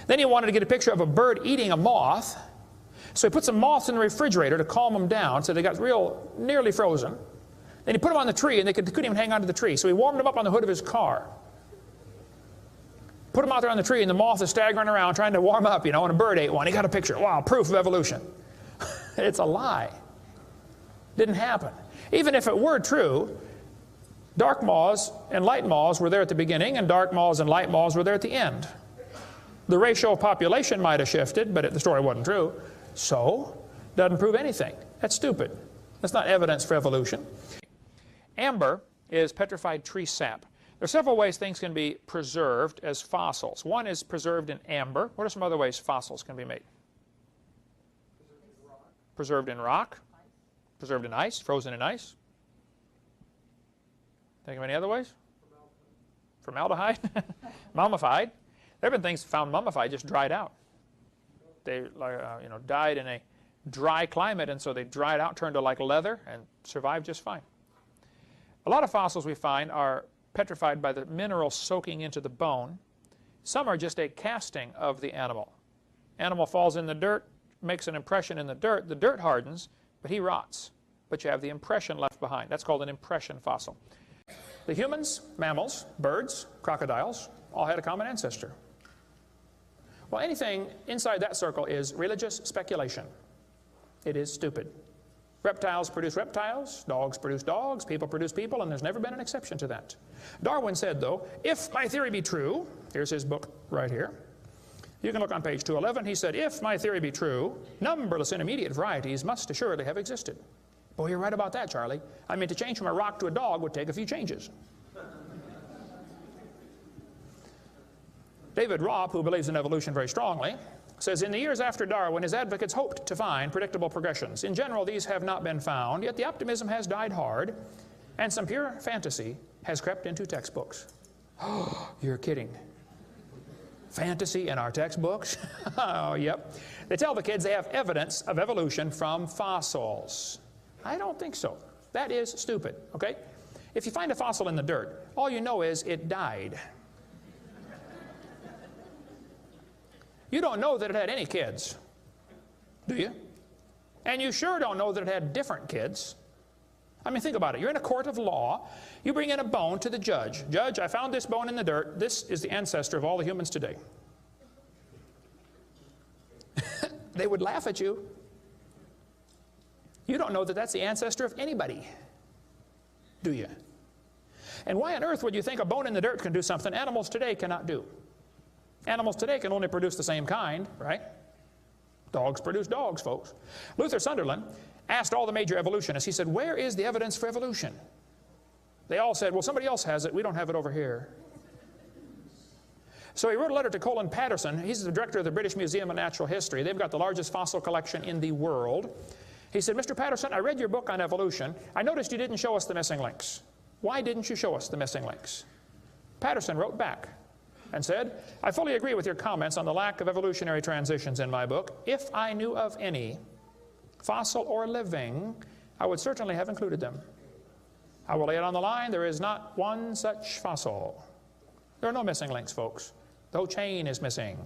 Then he wanted to get a picture of a bird eating a moth. So he put some moths in the refrigerator to calm them down so they got real nearly frozen. Then he put them on the tree and they couldn't even hang onto the tree. So he warmed them up on the hood of his car. Put them out there on the tree and the moth is staggering around trying to warm up, you know, and a bird ate one. He got a picture. Wow, proof of evolution. It's a lie. Didn't happen. Even if it were true, dark moths and light moths were there at the beginning and dark moths and light moths were there at the end. The ratio of population might have shifted, but the story wasn't true. So, doesn't prove anything. That's stupid. That's not evidence for evolution. Amber is petrified tree sap. There are several ways things can be preserved as fossils. One is preserved in amber. What are some other ways fossils can be made? Preserved in rock. Preserved in ice, frozen in ice. Think of any other ways? Formaldehyde. Mummified. There have been things found mummified, just dried out. They died in a dry climate, and so they dried out, turned to like leather, and survived just fine. A lot of fossils we find are petrified by the minerals soaking into the bone. Some are just a casting of the animal. Animal falls in the dirt, makes an impression in the dirt hardens, but he rots. But you have the impression left behind. That's called an impression fossil. The humans, mammals, birds, crocodiles, all had a common ancestor. Well, anything inside that circle is religious speculation. It is stupid. Reptiles produce reptiles, dogs produce dogs, people produce people, and there's never been an exception to that. Darwin said, though, if my theory be true, here's his book right here. You can look on page 211. He said, if my theory be true, numberless intermediate varieties must assuredly have existed. Boy, you're right about that, Charlie. I mean, to change from a rock to a dog would take a few changes. David Robb, who believes in evolution very strongly, says, in the years after Darwin, his advocates hoped to find predictable progressions. In general, these have not been found, yet the optimism has died hard, and some pure fantasy has crept into textbooks. Oh, you're kidding. Fantasy in our textbooks? Oh, yep. They tell the kids they have evidence of evolution from fossils. I don't think so. That is stupid, okay? If you find a fossil in the dirt, all you know is it died. You don't know that it had any kids, do you? And you sure don't know that it had different kids. I mean, think about it. You're in a court of law. You bring in a bone to the judge. Judge, I found this bone in the dirt. This is the ancestor of all the humans today. They would laugh at you. You don't know that that's the ancestor of anybody, do you? And why on earth would you think a bone in the dirt can do something animals today cannot do? Animals today can only produce the same kind, right? Dogs produce dogs, folks. Luther Sunderland asked all the major evolutionists, he said, where is the evidence for evolution? They all said, well, somebody else has it. We don't have it over here. So he wrote a letter to Colin Patterson. He's the director of the British Museum of Natural History. They've got the largest fossil collection in the world. He said, Mr. Patterson, I read your book on evolution. I noticed you didn't show us the missing links. Why didn't you show us the missing links? Patterson wrote back and said, I fully agree with your comments on the lack of evolutionary transitions in my book. If I knew of any, fossil or living, I would certainly have included them. I will lay it on the line, there is not one such fossil. There are no missing links, folks. The whole chain is missing.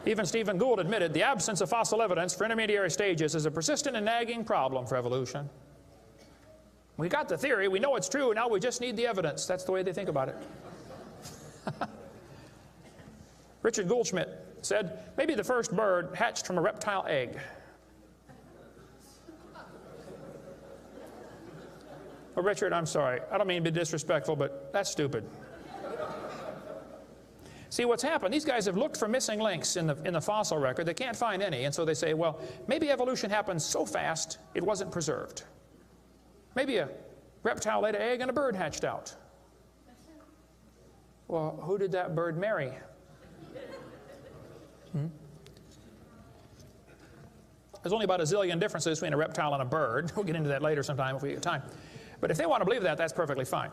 Even Stephen Gould admitted the absence of fossil evidence for intermediary stages is a persistent and nagging problem for evolution. We got the theory, we know it's true, now we just need the evidence. That's the way they think about it. Richard Goldschmidt said, maybe the first bird hatched from a reptile egg. Oh, Richard, I'm sorry. I don't mean to be disrespectful, but that's stupid. See, what's happened, these guys have looked for missing links in the fossil record. They can't find any, and so they say, well, maybe evolution happened so fast it wasn't preserved. Maybe a reptile laid an egg and a bird hatched out. Well, who did that bird marry? There's only about a zillion differences between a reptile and a bird. We'll get into that later sometime if we get time. But if they want to believe that, that's perfectly fine.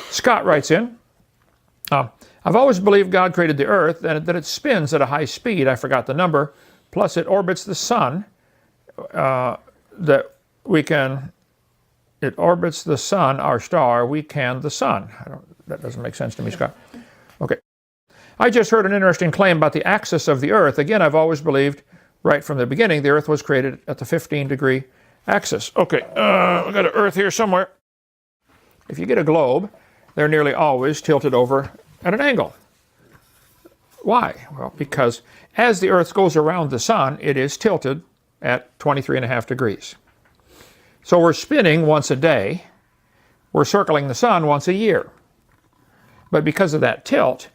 Scott writes in, I've always believed God created the earth, and that it spins at a high speed, I forgot the number, plus it orbits the sun, it orbits the sun, our star, we can the sun. That doesn't make sense to me, Scott. Okay. I just heard an interesting claim about the axis of the earth. Again, I've always believed, right from the beginning, the earth was created at the 15-degree axis. Okay, we've got an earth here somewhere. If you get a globe, they're nearly always tilted over at an angle. Why? Well, because as the earth goes around the sun, it is tilted at 23.5 degrees. So we're spinning once a day. We're circling the sun once a year. But because of that tilt,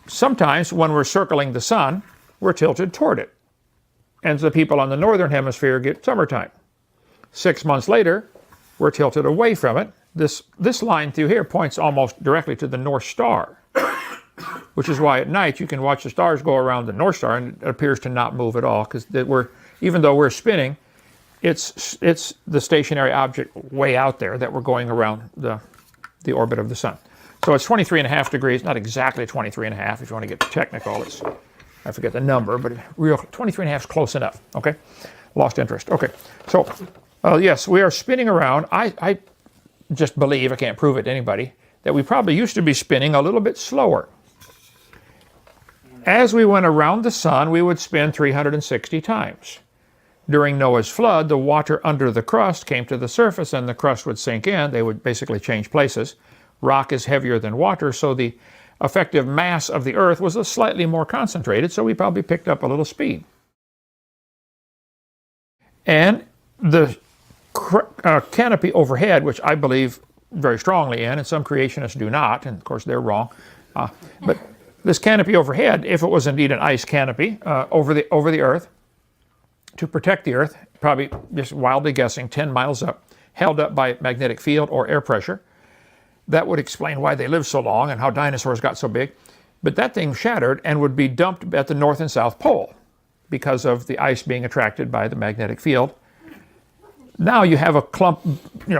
sometimes when we're circling the sun, we're tilted toward it. And the people on the northern hemisphere get summertime. 6 months later, we're tilted away from it. This line through here points almost directly to the North Star, which is why at night you can watch the stars go around the North Star and it appears to not move at all, because even though we're spinning, it's the stationary object way out there that we're going around the orbit of the sun. So it's 23.5 degrees, not exactly 23.5 if you want to get technical. I forget the number, but 23.5 is close enough, okay? Lost interest. Okay, so yes, we are spinning around. I just believe, I can't prove it to anybody, that we probably used to be spinning a little bit slower. As we went around the sun, we would spin 360 times. During Noah's flood, the water under the crust came to the surface and the crust would sink in. They would basically change places. Rock is heavier than water, so the effective mass of the earth was slightly more concentrated, so we probably picked up a little speed. And the canopy overhead, which I believe very strongly in, and some creationists do not, and of course they're wrong, but this canopy overhead, if it was indeed an ice canopy over the earth, to protect the earth, probably just wildly guessing 10 miles up, held up by magnetic field or air pressure, that would explain why they lived so long and how dinosaurs got so big. But that thing shattered and would be dumped at the North and South Pole because of the ice being attracted by the magnetic field. Now you have a clump,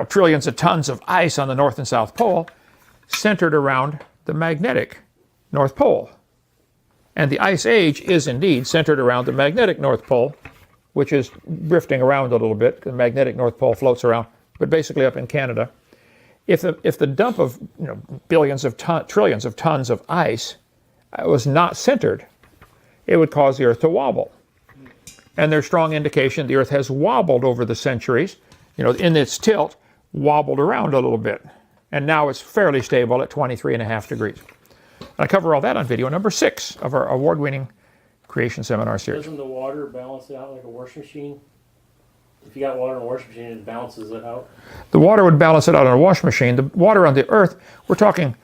trillions of tons of ice on the North and South Pole centered around the magnetic North Pole. And the Ice Age is indeed centered around the magnetic North Pole, which is drifting around a little bit. The magnetic North Pole floats around, but basically up in Canada. If the dump of trillions of tons of ice was not centered, it would cause the Earth to wobble. And there's strong indication the Earth has wobbled over the centuries, in its tilt, wobbled around a little bit. And now it's fairly stable at 23.5 degrees. And I cover all that on video number 6 of our award-winning creation seminar series. Doesn't the water balance it out like a washing machine? If you got water in a washing machine, it balances it out. The water would balance it out on a washing machine. The water on the Earth, we're talking,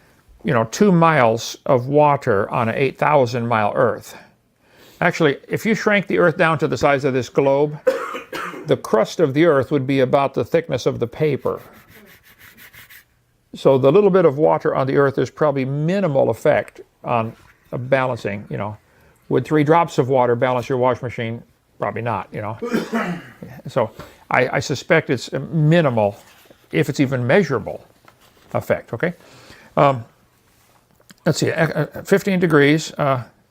2 miles of water on an 8,000 mile Earth. Actually, if you shrank the Earth down to the size of this globe, the crust of the Earth would be about the thickness of the paper. So the little bit of water on the Earth is probably minimal effect on a balancing, Would 3 drops of water balance your washing machine? Probably not, So I suspect it's minimal, if it's even measurable, effect, okay? Let's see, 15 degrees,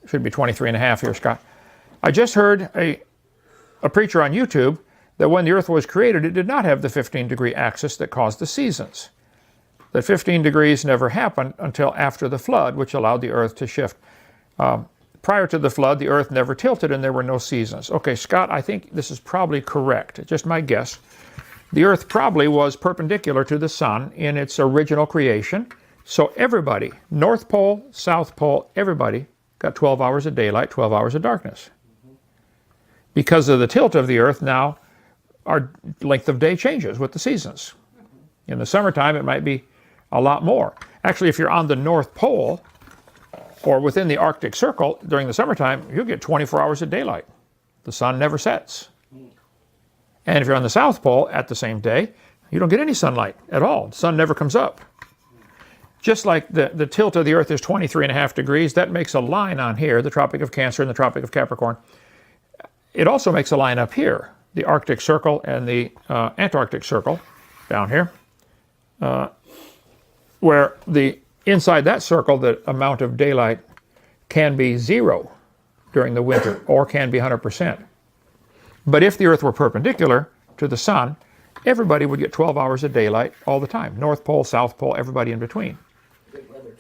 should be 23.5 here, Scott. I just heard a preacher on YouTube that when the Earth was created, it did not have the 15-degree axis that caused the seasons. That 15 degrees never happened until after the flood, which allowed the Earth to shift. Prior to the flood, the Earth never tilted and there were no seasons. Okay, Scott, I think this is probably correct, just my guess. The Earth probably was perpendicular to the sun in its original creation. So everybody, North Pole, South Pole, everybody got 12 hours of daylight, 12 hours of darkness. Because of the tilt of the Earth now, our length of day changes with the seasons. In the summertime, it might be a lot more. Actually, if you're on the North Pole, or within the Arctic Circle, during the summertime, you'll get 24 hours of daylight. The sun never sets. And if you're on the South Pole at the same day, you don't get any sunlight at all. The sun never comes up. Just like the tilt of the Earth is 23.5 degrees, that makes a line on here, the Tropic of Cancer and the Tropic of Capricorn. It also makes a line up here, the Arctic Circle and the Antarctic Circle, down here, where inside that circle, the amount of daylight can be 0 during the winter, or can be 100%. But if the Earth were perpendicular to the sun, everybody would get 12 hours of daylight all the time. North Pole, South Pole, everybody in between.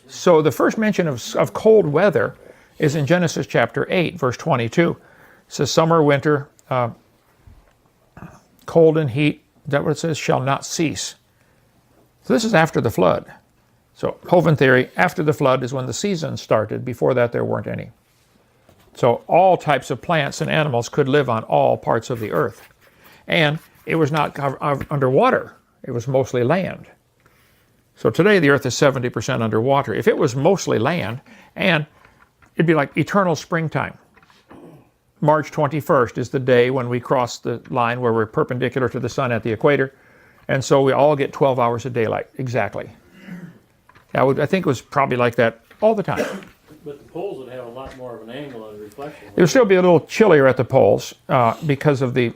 So the first mention of cold weather is in Genesis chapter 8, verse 22. It says, summer, winter, cold and heat, is that what it says? Shall not cease. So this is after the flood. So Hovind theory, after the flood is when the seasons started. Before that, there weren't any. So all types of plants and animals could live on all parts of the Earth. And it was not underwater. It was mostly land. So today, the Earth is 70% underwater. If it was mostly land, and it'd be like eternal springtime. March 21st is the day when we cross the line where we're perpendicular to the sun at the equator. And so we all get 12 hours of daylight, exactly. I think it was probably like that all the time. But the poles would have a lot more of an angle on reflection. It would still be a little chillier at the poles because of the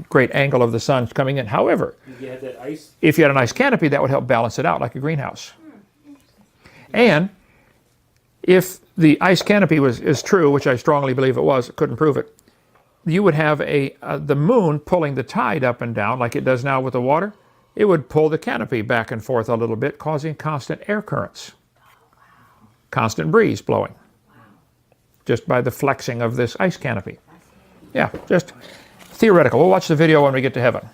great angle of the sun coming in. However, you had that ice. If you had an ice canopy, that would help balance it out like a greenhouse. And if the ice canopy is true, which I strongly believe it was, couldn't prove it, you would have the moon pulling the tide up and down like it does now with the water. It would pull the canopy back and forth a little bit, causing constant air currents. Constant breeze blowing. Just by the flexing of this ice canopy. Yeah, just theoretical. We'll watch the video when we get to heaven.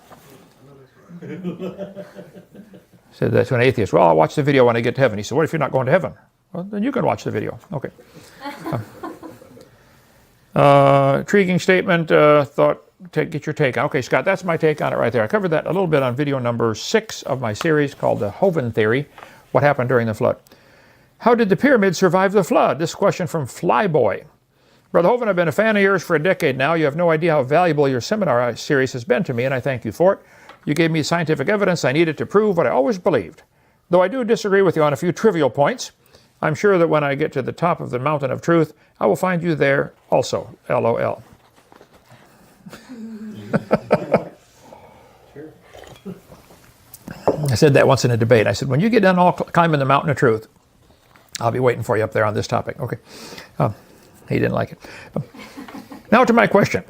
Said that to an atheist. Well, I'll watch the video when I get to heaven. He said, what if you're not going to heaven? Well, then you can watch the video. Okay. Intriguing statement. Get your take on. Okay, Scott, that's my take on it right there. I covered that a little bit on video number 6 of my series called the Hovind theory, what happened during the flood. How did the pyramid survive the flood? This question from Flyboy. Brother Hovind, I've been a fan of yours for a decade now. You have no idea how valuable your seminar series has been to me, and I thank you for it. You gave me scientific evidence I needed to prove what I always believed. Though I do disagree with you on a few trivial points, I'm sure that when I get to the top of the mountain of truth, I will find you there also. LOL. I said that once in a debate. I said, when you get done all climbing the mountain of truth, I'll be waiting for you up there on this topic. Okay. He didn't like it. Now to my question.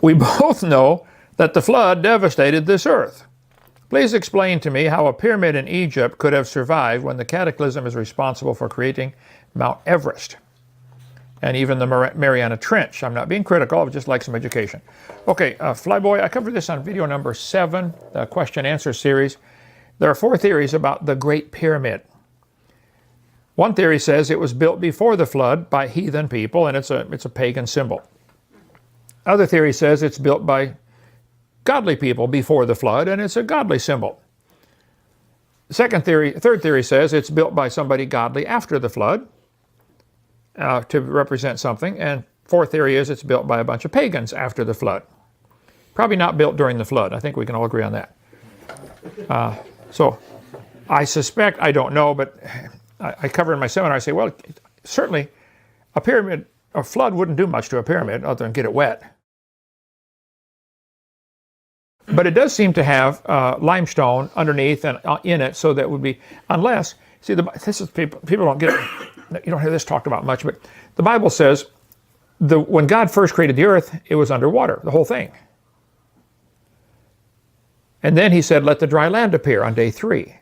We both know that the flood devastated this earth. Please explain to me how a pyramid in Egypt could have survived when the cataclysm is responsible for creating Mount Everest and even the Mariana Trench. I'm not being critical, I would just like some education. Okay, Flyboy, I covered this on video number 7, the question-answer series. There are 4 theories about the Great Pyramid. One theory says it was built before the flood by heathen people, and it's a pagan symbol. Other theory says it's built by godly people before the flood, and it's a godly symbol. Third theory says it's built by somebody godly after the flood to represent something, and fourth theory is it's built by a bunch of pagans after the flood. Probably not built during the flood. I think we can all agree on that. So I suspect, I don't know, but I cover in my seminar, I say, well, certainly a flood wouldn't do much to a pyramid other than get it wet. But it does seem to have limestone underneath and in it, so that would be, unless, see, this is people don't get it, you don't hear this talked about much, but the Bible says when God first created the earth, it was underwater, the whole thing. And then he said, let the dry land appear on day 3.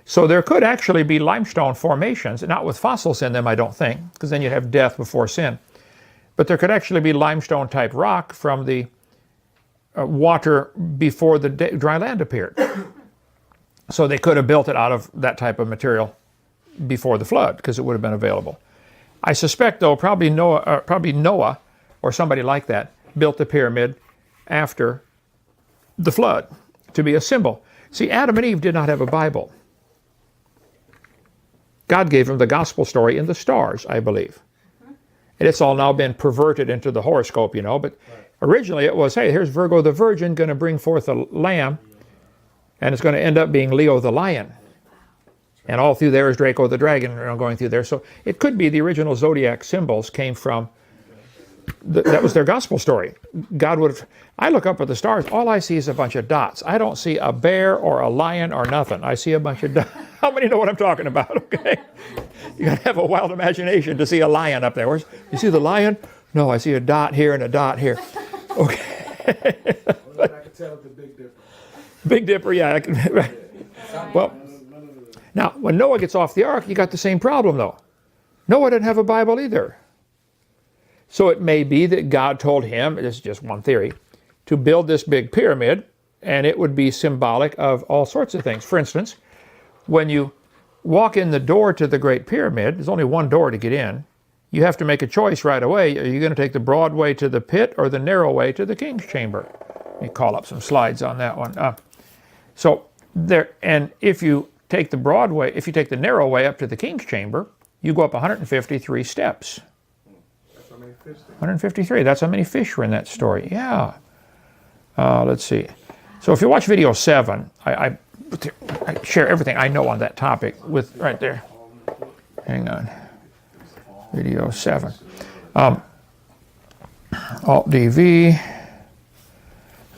So there could actually be limestone formations, not with fossils in them, I don't think, because then you'd have death before sin. But there could actually be limestone type rock from the water before the dry land appeared. So they could have built it out of that type of material before the flood, because it would have been available. I suspect, though, probably Noah or somebody like that built the pyramid after the flood to be a symbol. See, Adam and Eve did not have a Bible. God gave them the gospel story in the stars, I believe. And it's all now been perverted into the horoscope, you know, but originally it was, hey, here's Virgo the Virgin going to bring forth a lamb, and it's going to end up being Leo the lion. And all through there is Draco the dragon going through there. So it could be the original zodiac symbols came from, that was their gospel story. God would have, I look up at the stars, all I see is a bunch of dots. I don't see a bear or a lion or nothing. I see a bunch of dots. How many know what I'm talking about, okay? You got to have a wild imagination to see a lion up there. You see the lion? No, I see a dot here and a dot here. Okay. Well, I can tell the Big Dipper. Big Dipper, yeah. Right. Well, now, when Noah gets off the ark, you got the same problem, though. Noah didn't have a Bible either. So it may be that God told him, this is just one theory, to build this big pyramid, and it would be symbolic of all sorts of things. For instance, when you walk in the door to the Great Pyramid, there's only one door to get in. You have to make a choice right away. Are you going to take the broad way to the pit or the narrow way to the king's chamber? Let me call up some slides on that one. And if you take the broad way, if you take the narrow way up to the king's chamber, you go up 153 steps. That's how many fish there. 153. That's how many fish were in that story. Yeah. Let's see. So if you watch video 7, I share everything I know on that topic with right there. Hang on. Video 7. Alt-DV.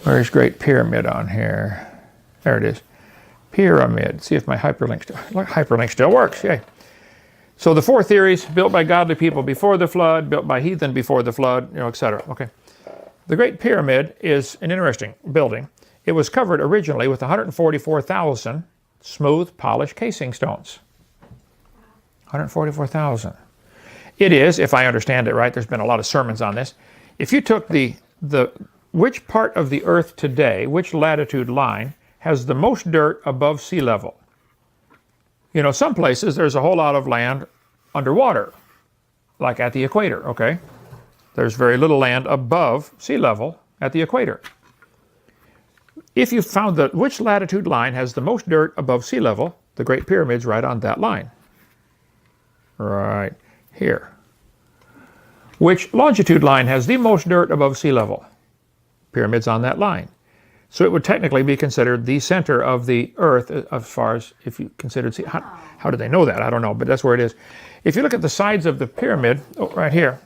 Where's Great Pyramid on here? There it is. Pyramid. See if my hyperlink still works. Yay. So the 4 theories, built by godly people before the flood, built by heathen before the flood, etc. Okay. The Great Pyramid is an interesting building. It was covered originally with 144,000 smooth, polished casing stones. 144,000. It is, if I understand it right, there's been a lot of sermons on this. If you took the which part of the earth today, which latitude line, has the most dirt above sea level? You know, some places there's a whole lot of land underwater, like at the equator, okay? There's very little land above sea level at the equator. If you found that which latitude line has the most dirt above sea level, the Great Pyramid's right on that line. Right here. Which longitude line has the most dirt above sea level? Pyramid's on that line. So it would technically be considered the center of the earth as far as if you considered sea. How do they know that? I don't know, but that's where it is. If you look at the sides of the pyramid, right here,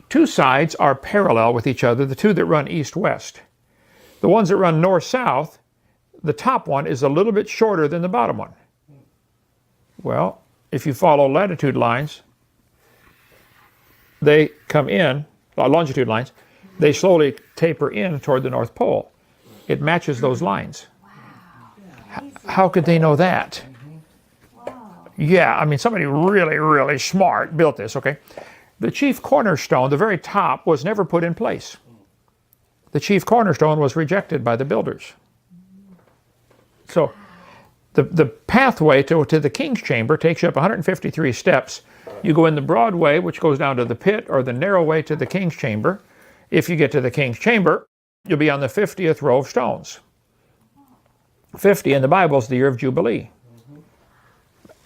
two sides are parallel with each other, the two that run east-west. The ones that run north-south, the top one is a little bit shorter than the bottom one. Well, if you follow latitude lines, they come in, longitude lines, they slowly taper in toward the North Pole. It matches those lines. Wow. How could they know that? Wow. Yeah, I mean, somebody really, really smart built this, okay? The chief cornerstone, the very top, was never put in place. The chief cornerstone was rejected by the builders. So the pathway to the king's chamber takes you up 153 steps. You go in the broad way, which goes down to the pit, or the narrow way to the king's chamber. If you get to the king's chamber, you'll be on the 50th row of stones. 50 in the Bible is the year of Jubilee.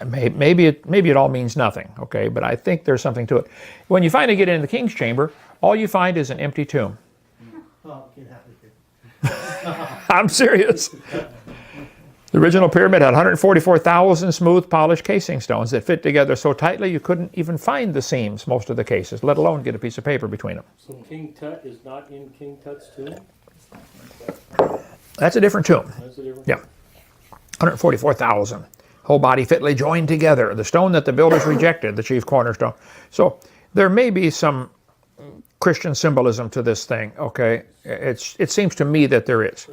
Maybe it all means nothing, okay? But I think there's something to it. When you finally get into the king's chamber, all you find is an empty tomb. I'm serious. The original pyramid had 144,000 smooth polished casing stones that fit together so tightly you couldn't even find the seams most of the cases, let alone get a piece of paper between them. So King Tut is not in King Tut's tomb? That's a different tomb. That's a different Yeah. 144,000. Whole body fitly joined together. The stone that the builders rejected, the chief cornerstone. So there may be some Christian symbolism to this thing, okay? It seems to me that there is.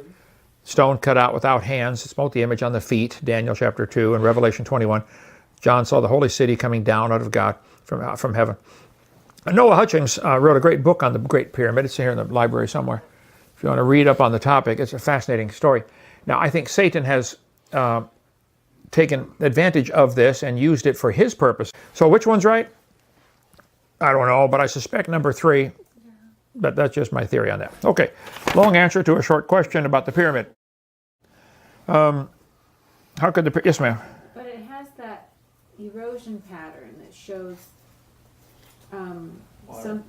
Stone cut out without hands, smote the image on the feet, Daniel chapter 2 and Revelation 21. John saw the holy city coming down out of God from heaven. Noah Hutchings wrote a great book on the Great Pyramid. It's here in the library somewhere. If you want to read up on the topic, it's a fascinating story. Now, I think Satan has taken advantage of this and used it for his purpose. So which one's right? I don't know, but I suspect number 3. But that's just my theory on that. Okay, long answer to a short question about the pyramid. How could the... Yes, ma'am. But it has that erosion pattern that shows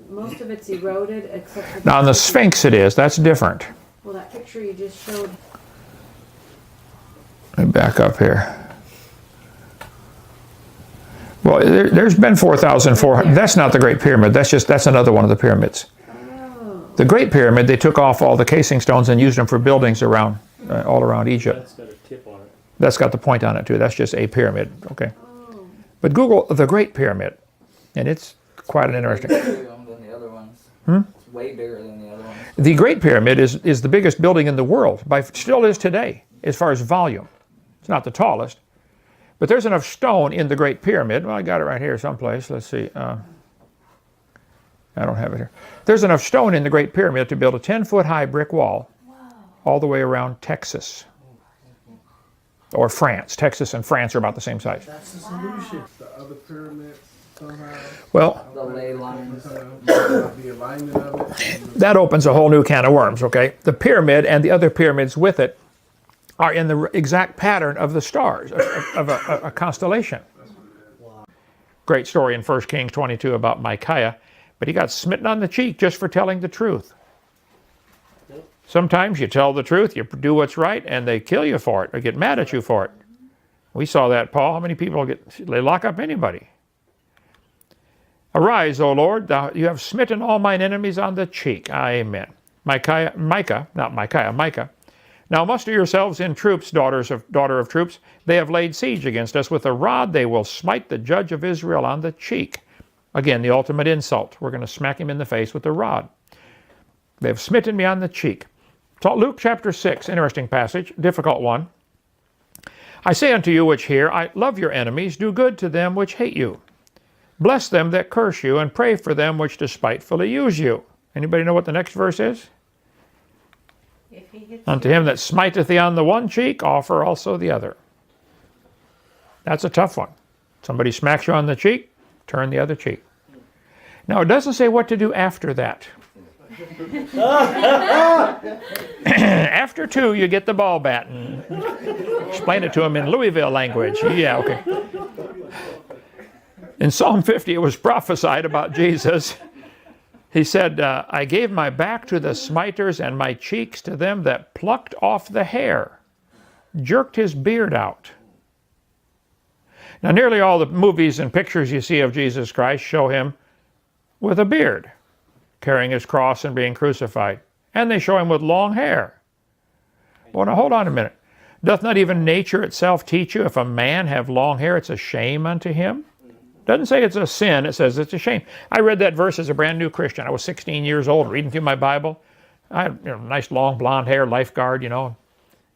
most of it's eroded except for... Now, on the Sphinx it is. That's different. Well, that picture you just showed... Let me back up here. Well, there's been 4,400. That's not the Great Pyramid. That's another one of the pyramids. Oh. The Great Pyramid, they took off all the casing stones and used them for buildings around, all around Egypt. That's got a tip on it. That's got the point on it too. That's just a pyramid, okay? Oh. But Google the Great Pyramid, and it's quite an interesting. It's bigger than the other ones. It's way bigger than the other ones. The Great Pyramid is the biggest building in the world, still is today, as far as volume. It's not the tallest, but there's enough stone in the Great Pyramid. Well, I got it right here someplace. Let's see. I don't have it here. There's enough stone in the Great Pyramid to build a 10-foot high brick wall all the way around Texas. Or France. Texas and France are about the same size. That's the solution. The other pyramids somehow. Well, The ley lines. The alignment of it. that opens a whole new can of worms, okay? The pyramid and the other pyramids with it are in the exact pattern of the stars, of a constellation. Great story in 1 Kings 22 about Micaiah, but he got smitten on the cheek just for telling the truth. Sometimes you tell the truth, you do what's right, and they kill you for it or get mad at you for it. We saw that, Paul. How many people they lock up anybody? Arise, O Lord, you have smitten all mine enemies on the cheek. Amen. Micah. Now muster yourselves in troops, daughter of troops. They have laid siege against us. With a rod they will smite the judge of Israel on the cheek. Again, the ultimate insult. We're going to smack him in the face with a rod. They have smitten me on the cheek. So Luke chapter 6, interesting passage, difficult one. I say unto you which hear, I love your enemies, do good to them which hate you. Bless them that curse you, and pray for them which despitefully use you. Anybody know what the next verse is? If he hits Unto him that smiteth thee on the one cheek, offer also the other. That's a tough one. Somebody smacks you on the cheek, turn the other cheek. Now, it doesn't say what to do after that. After 2, you get the ball bat and explain it to him in Louisville language. Yeah, okay. In Psalm 50, it was prophesied about Jesus. He said, I gave my back to the smiters and my cheeks to them that plucked off the hair, jerked his beard out. Now, nearly all the movies and pictures you see of Jesus Christ show him with a beard, carrying his cross and being crucified. And they show him with long hair. Well, now hold on a minute. Doth not even nature itself teach you, if a man have long hair, it's a shame unto him? Doesn't say it's a sin, it says it's a shame. I read that verse as a brand new Christian. I was 16 years old, reading through my Bible. I had nice long blonde hair, lifeguard,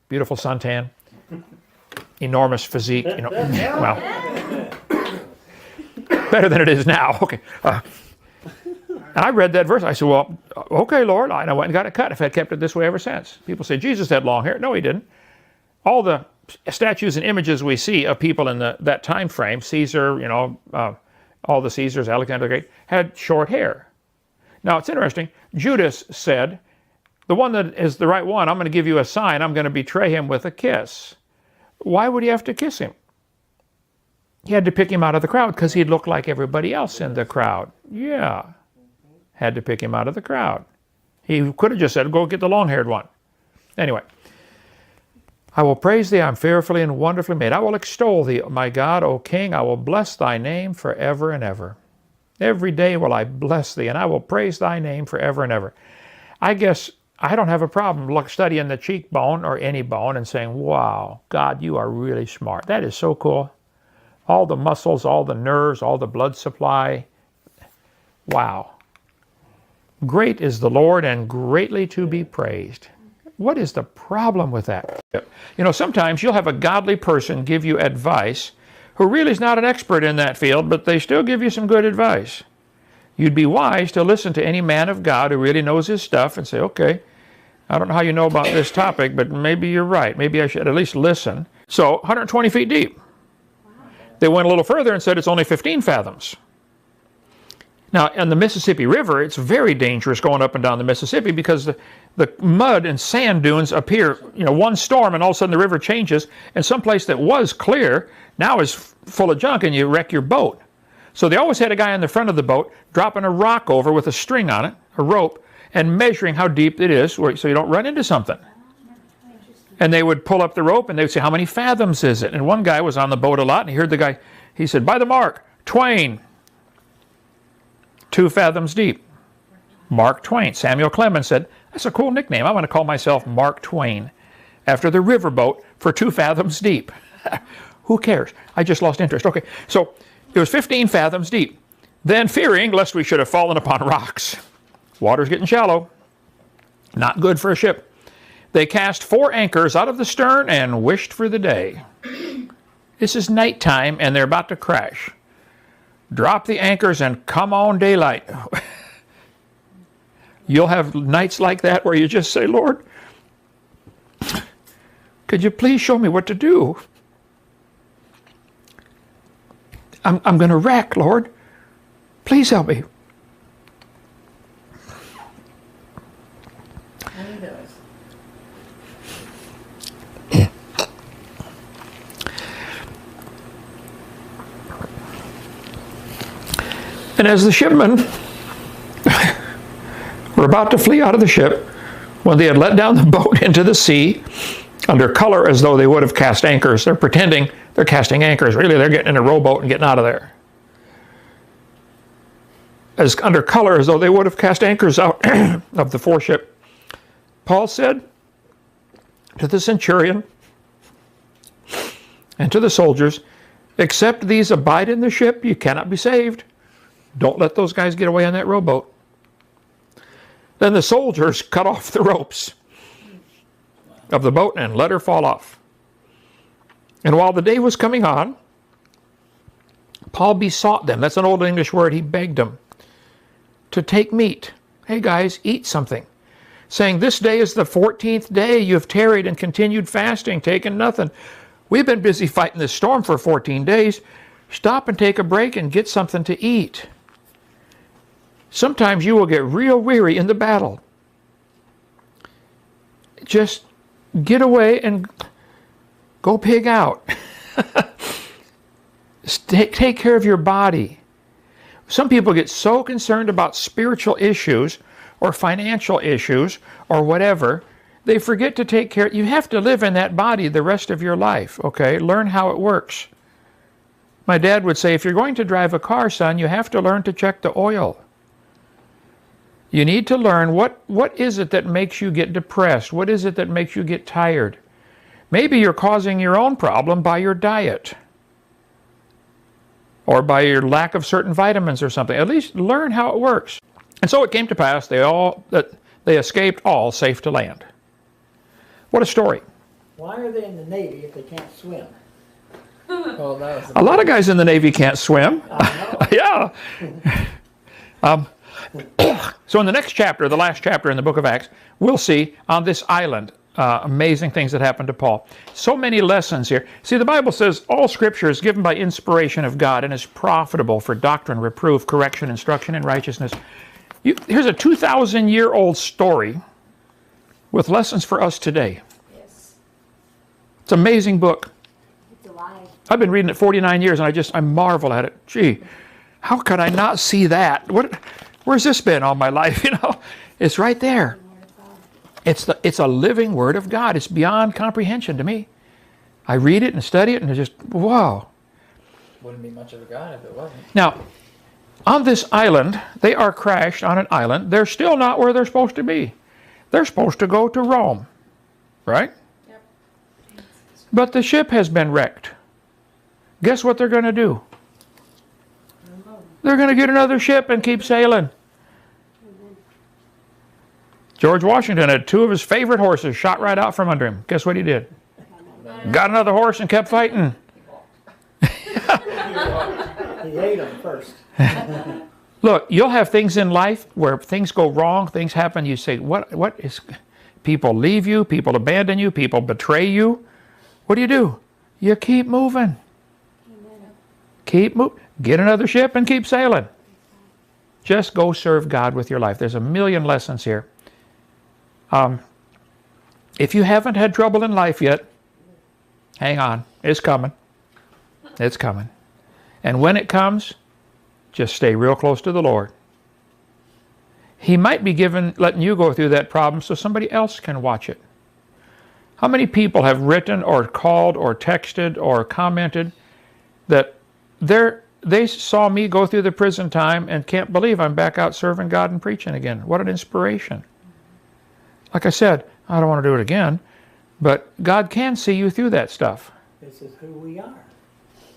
beautiful suntan, enormous physique, well, better than it is now. Okay. And I read that verse. I said, well, okay, Lord. And I went and got it cut if I'd kept it this way ever since. People say, Jesus had long hair. No, he didn't. All the statues and images we see of people in that time frame, Caesar, all the Caesars, Alexander the Great, had short hair. Now, it's interesting. Judas said, the one that is the right one, I'm going to give you a sign. I'm going to betray him with a kiss. Why would he have to kiss him? He had to pick him out of the crowd because he'd look like everybody else in the crowd. Yeah. Had to pick him out of the crowd. He could have just said, go get the long-haired one. Anyway. I will praise thee, I'm fearfully and wonderfully made. I will extol thee, my God, O King. I will bless thy name forever and ever. Every day will I bless thee, and I will praise thy name forever and ever. I guess I don't have a problem studying the cheekbone or any bone and saying, wow, God, you are really smart. That is so cool. All the muscles, all the nerves, all the blood supply. Wow. Great is the Lord and greatly to be praised. What is the problem with that? Sometimes you'll have a godly person give you advice who really is not an expert in that field, but they still give you some good advice. You'd be wise to listen to any man of God who really knows his stuff and say, okay, I don't know how you know about this topic, but maybe you're right. Maybe I should at least listen. So 120 feet deep. They went a little further and said it's only 15 fathoms. Now, in the Mississippi River, it's very dangerous going up and down the Mississippi because the mud and sand dunes appear, one storm and all of a sudden the river changes, and someplace that was clear now is full of junk and you wreck your boat. So they always had a guy on the front of the boat dropping a rock over with a string on it, a rope, and measuring how deep it is so you don't run into something. And they would pull up the rope and they would say, how many fathoms is it? And one guy was on the boat a lot and he heard the guy, he said, by the mark, Twain. 2 fathoms deep. Mark Twain. Samuel Clemens said, that's a cool nickname. I want to call myself Mark Twain after the riverboat for 2 fathoms deep. Who cares? I just lost interest. Okay, so it was 15 fathoms deep. Then fearing lest we should have fallen upon rocks. Water's getting shallow. Not good for a ship. They cast 4 anchors out of the stern and wished for the day. This is nighttime and they're about to crash. Drop the anchors and come on daylight. You'll have nights like that where you just say, Lord, could you please show me what to do? I'm going to wreck, Lord. Please help me. And as the shipmen were about to flee out of the ship, when they had let down the boat into the sea, under color as though they would have cast anchors, they're pretending they're casting anchors. Really, they're getting in a rowboat and getting out of there. As under color as though they would have cast anchors out of the foreship, Paul said to the centurion and to the soldiers, except these abide in the ship, you cannot be saved. Don't let those guys get away on that rowboat. Then the soldiers cut off the ropes of the boat and let her fall off. And while the day was coming on, Paul besought them, that's an old English word, he begged them, to take meat Hey guys, eat something. Saying, this day is the 14th day you have tarried and continued fasting, taken nothing. We've been busy fighting this storm for 14 days. Stop and take a break and get something to eat. Sometimes you will get real weary in the battle. Just get away and go pig out. Take care of your body. Some people get so concerned about spiritual issues or financial issues or whatever, they forget to take care. You have to live in that body the rest of your life, okay? Learn how it works. My dad would say, if you're going to drive a car, son, you have to learn to check the oil. You need to learn what is it that makes you get depressed? What is it that makes you get tired? Maybe you're causing your own problem by your diet or by your lack of certain vitamins or something. At least learn how it works. And so it came to pass that they escaped all safe to land. What a story. Why are they in the Navy if they can't swim? Oh, that was A lot of guys in the Navy can't swim. Yeah. So in the next chapter, the last chapter in the book of Acts, we'll see on this island amazing things that happened to Paul. So many lessons here. See, the Bible says all Scripture is given by inspiration of God and is profitable for doctrine, reproof, correction, instruction, and righteousness. Here's a 2,000-year-old story with lessons for us today. Yes. It's an amazing book. It's alive. I've been reading it 49 years, and I marvel at it. Gee, how could I not see that? Where's this been all my life? It's right there. It's a living Word of God. It's beyond comprehension to me. I read it and study it, and it's just, wow. Wouldn't be much of a God if it wasn't. Now, on this island, they are crashed on an island. They're still not where they're supposed to be. They're supposed to go to Rome, right? Yep. But the ship has been wrecked. Guess what they're going to do? They're going to get another ship and keep sailing. George Washington had two of his favorite horses shot right out from under him. Guess what he did? Got another horse and kept fighting. He ate them first. Look, you'll have things in life where things go wrong, things happen, you say, what is... People leave you, people abandon you, people betray you. What do? You keep moving. Keep moving. Get another ship and keep sailing. Just go serve God with your life. There's a million lessons here. If you haven't had trouble in life yet, hang on. It's coming. It's coming. And when it comes, just stay real close to the Lord. He might be letting you go through that problem so somebody else can watch it. How many people have written or called or texted or commented that they saw me go through the prison time and can't believe I'm back out serving God and preaching again? What an inspiration. Like I said, I don't want to do it again, but God can see you through that stuff. This is who we are.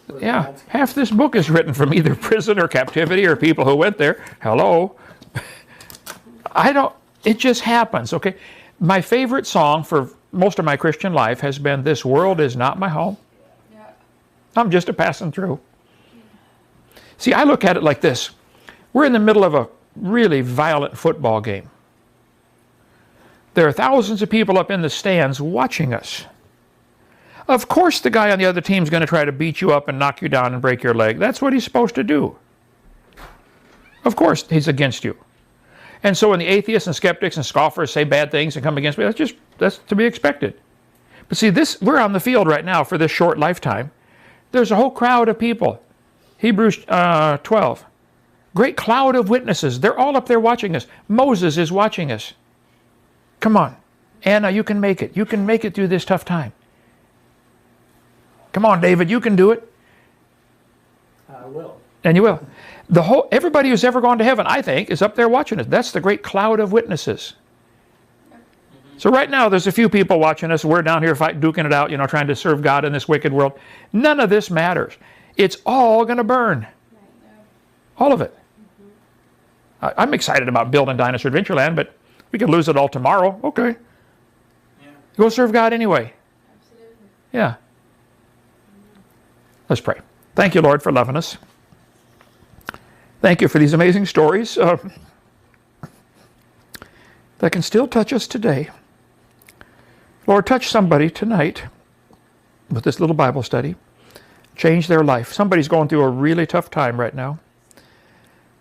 We're Yeah, God's- half this book is written from either prison or captivity or people who went there. Hello. It just happens, okay? My favorite song for most of my Christian life has been, "This world is not my home. Yeah. I'm just a passing through." See, I look at it like this. We're in the middle of a really violent football game. There are thousands of people up in the stands watching us. Of course the guy on the other team is going to try to beat you up and knock you down and break your leg. That's what he's supposed to do. Of course he's against you. And so when the atheists and skeptics and scoffers say bad things and come against me, that's to be expected. But see, we're on the field right now for this short lifetime. There's a whole crowd of people. Hebrews 12. Great cloud of witnesses. They're all up there watching us. Moses is watching us. Come on. Anna, you can make it. You can make it through this tough time. Come on, David, you can do it. I will. And you will. Everybody who's ever gone to heaven, I think, is up there watching us. That's the great cloud of witnesses. So right now, there's a few people watching us. We're down here duking it out, trying to serve God in this wicked world. None of this matters. It's all going to burn. All of it. I'm excited about building Dinosaur Adventureland, but we could lose it all tomorrow. Okay. Yeah. Go serve God anyway. Absolutely. Yeah. Let's pray. Thank you, Lord, for loving us. Thank you for these amazing stories. that can still touch us today. Lord, touch somebody tonight with this little Bible study. Change their life. Somebody's going through a really tough time right now.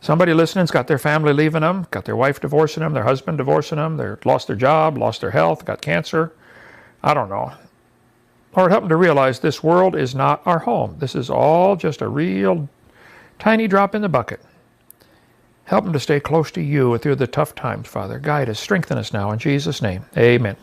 Somebody listening's got their family leaving them, got their wife divorcing them, their husband divorcing them, they're lost their job, lost their health, got cancer. I don't know. Lord, help them to realize this world is not our home. This is all just a real tiny drop in the bucket. Help them to stay close to you through the tough times, Father. Guide us, strengthen us now in Jesus' name. Amen.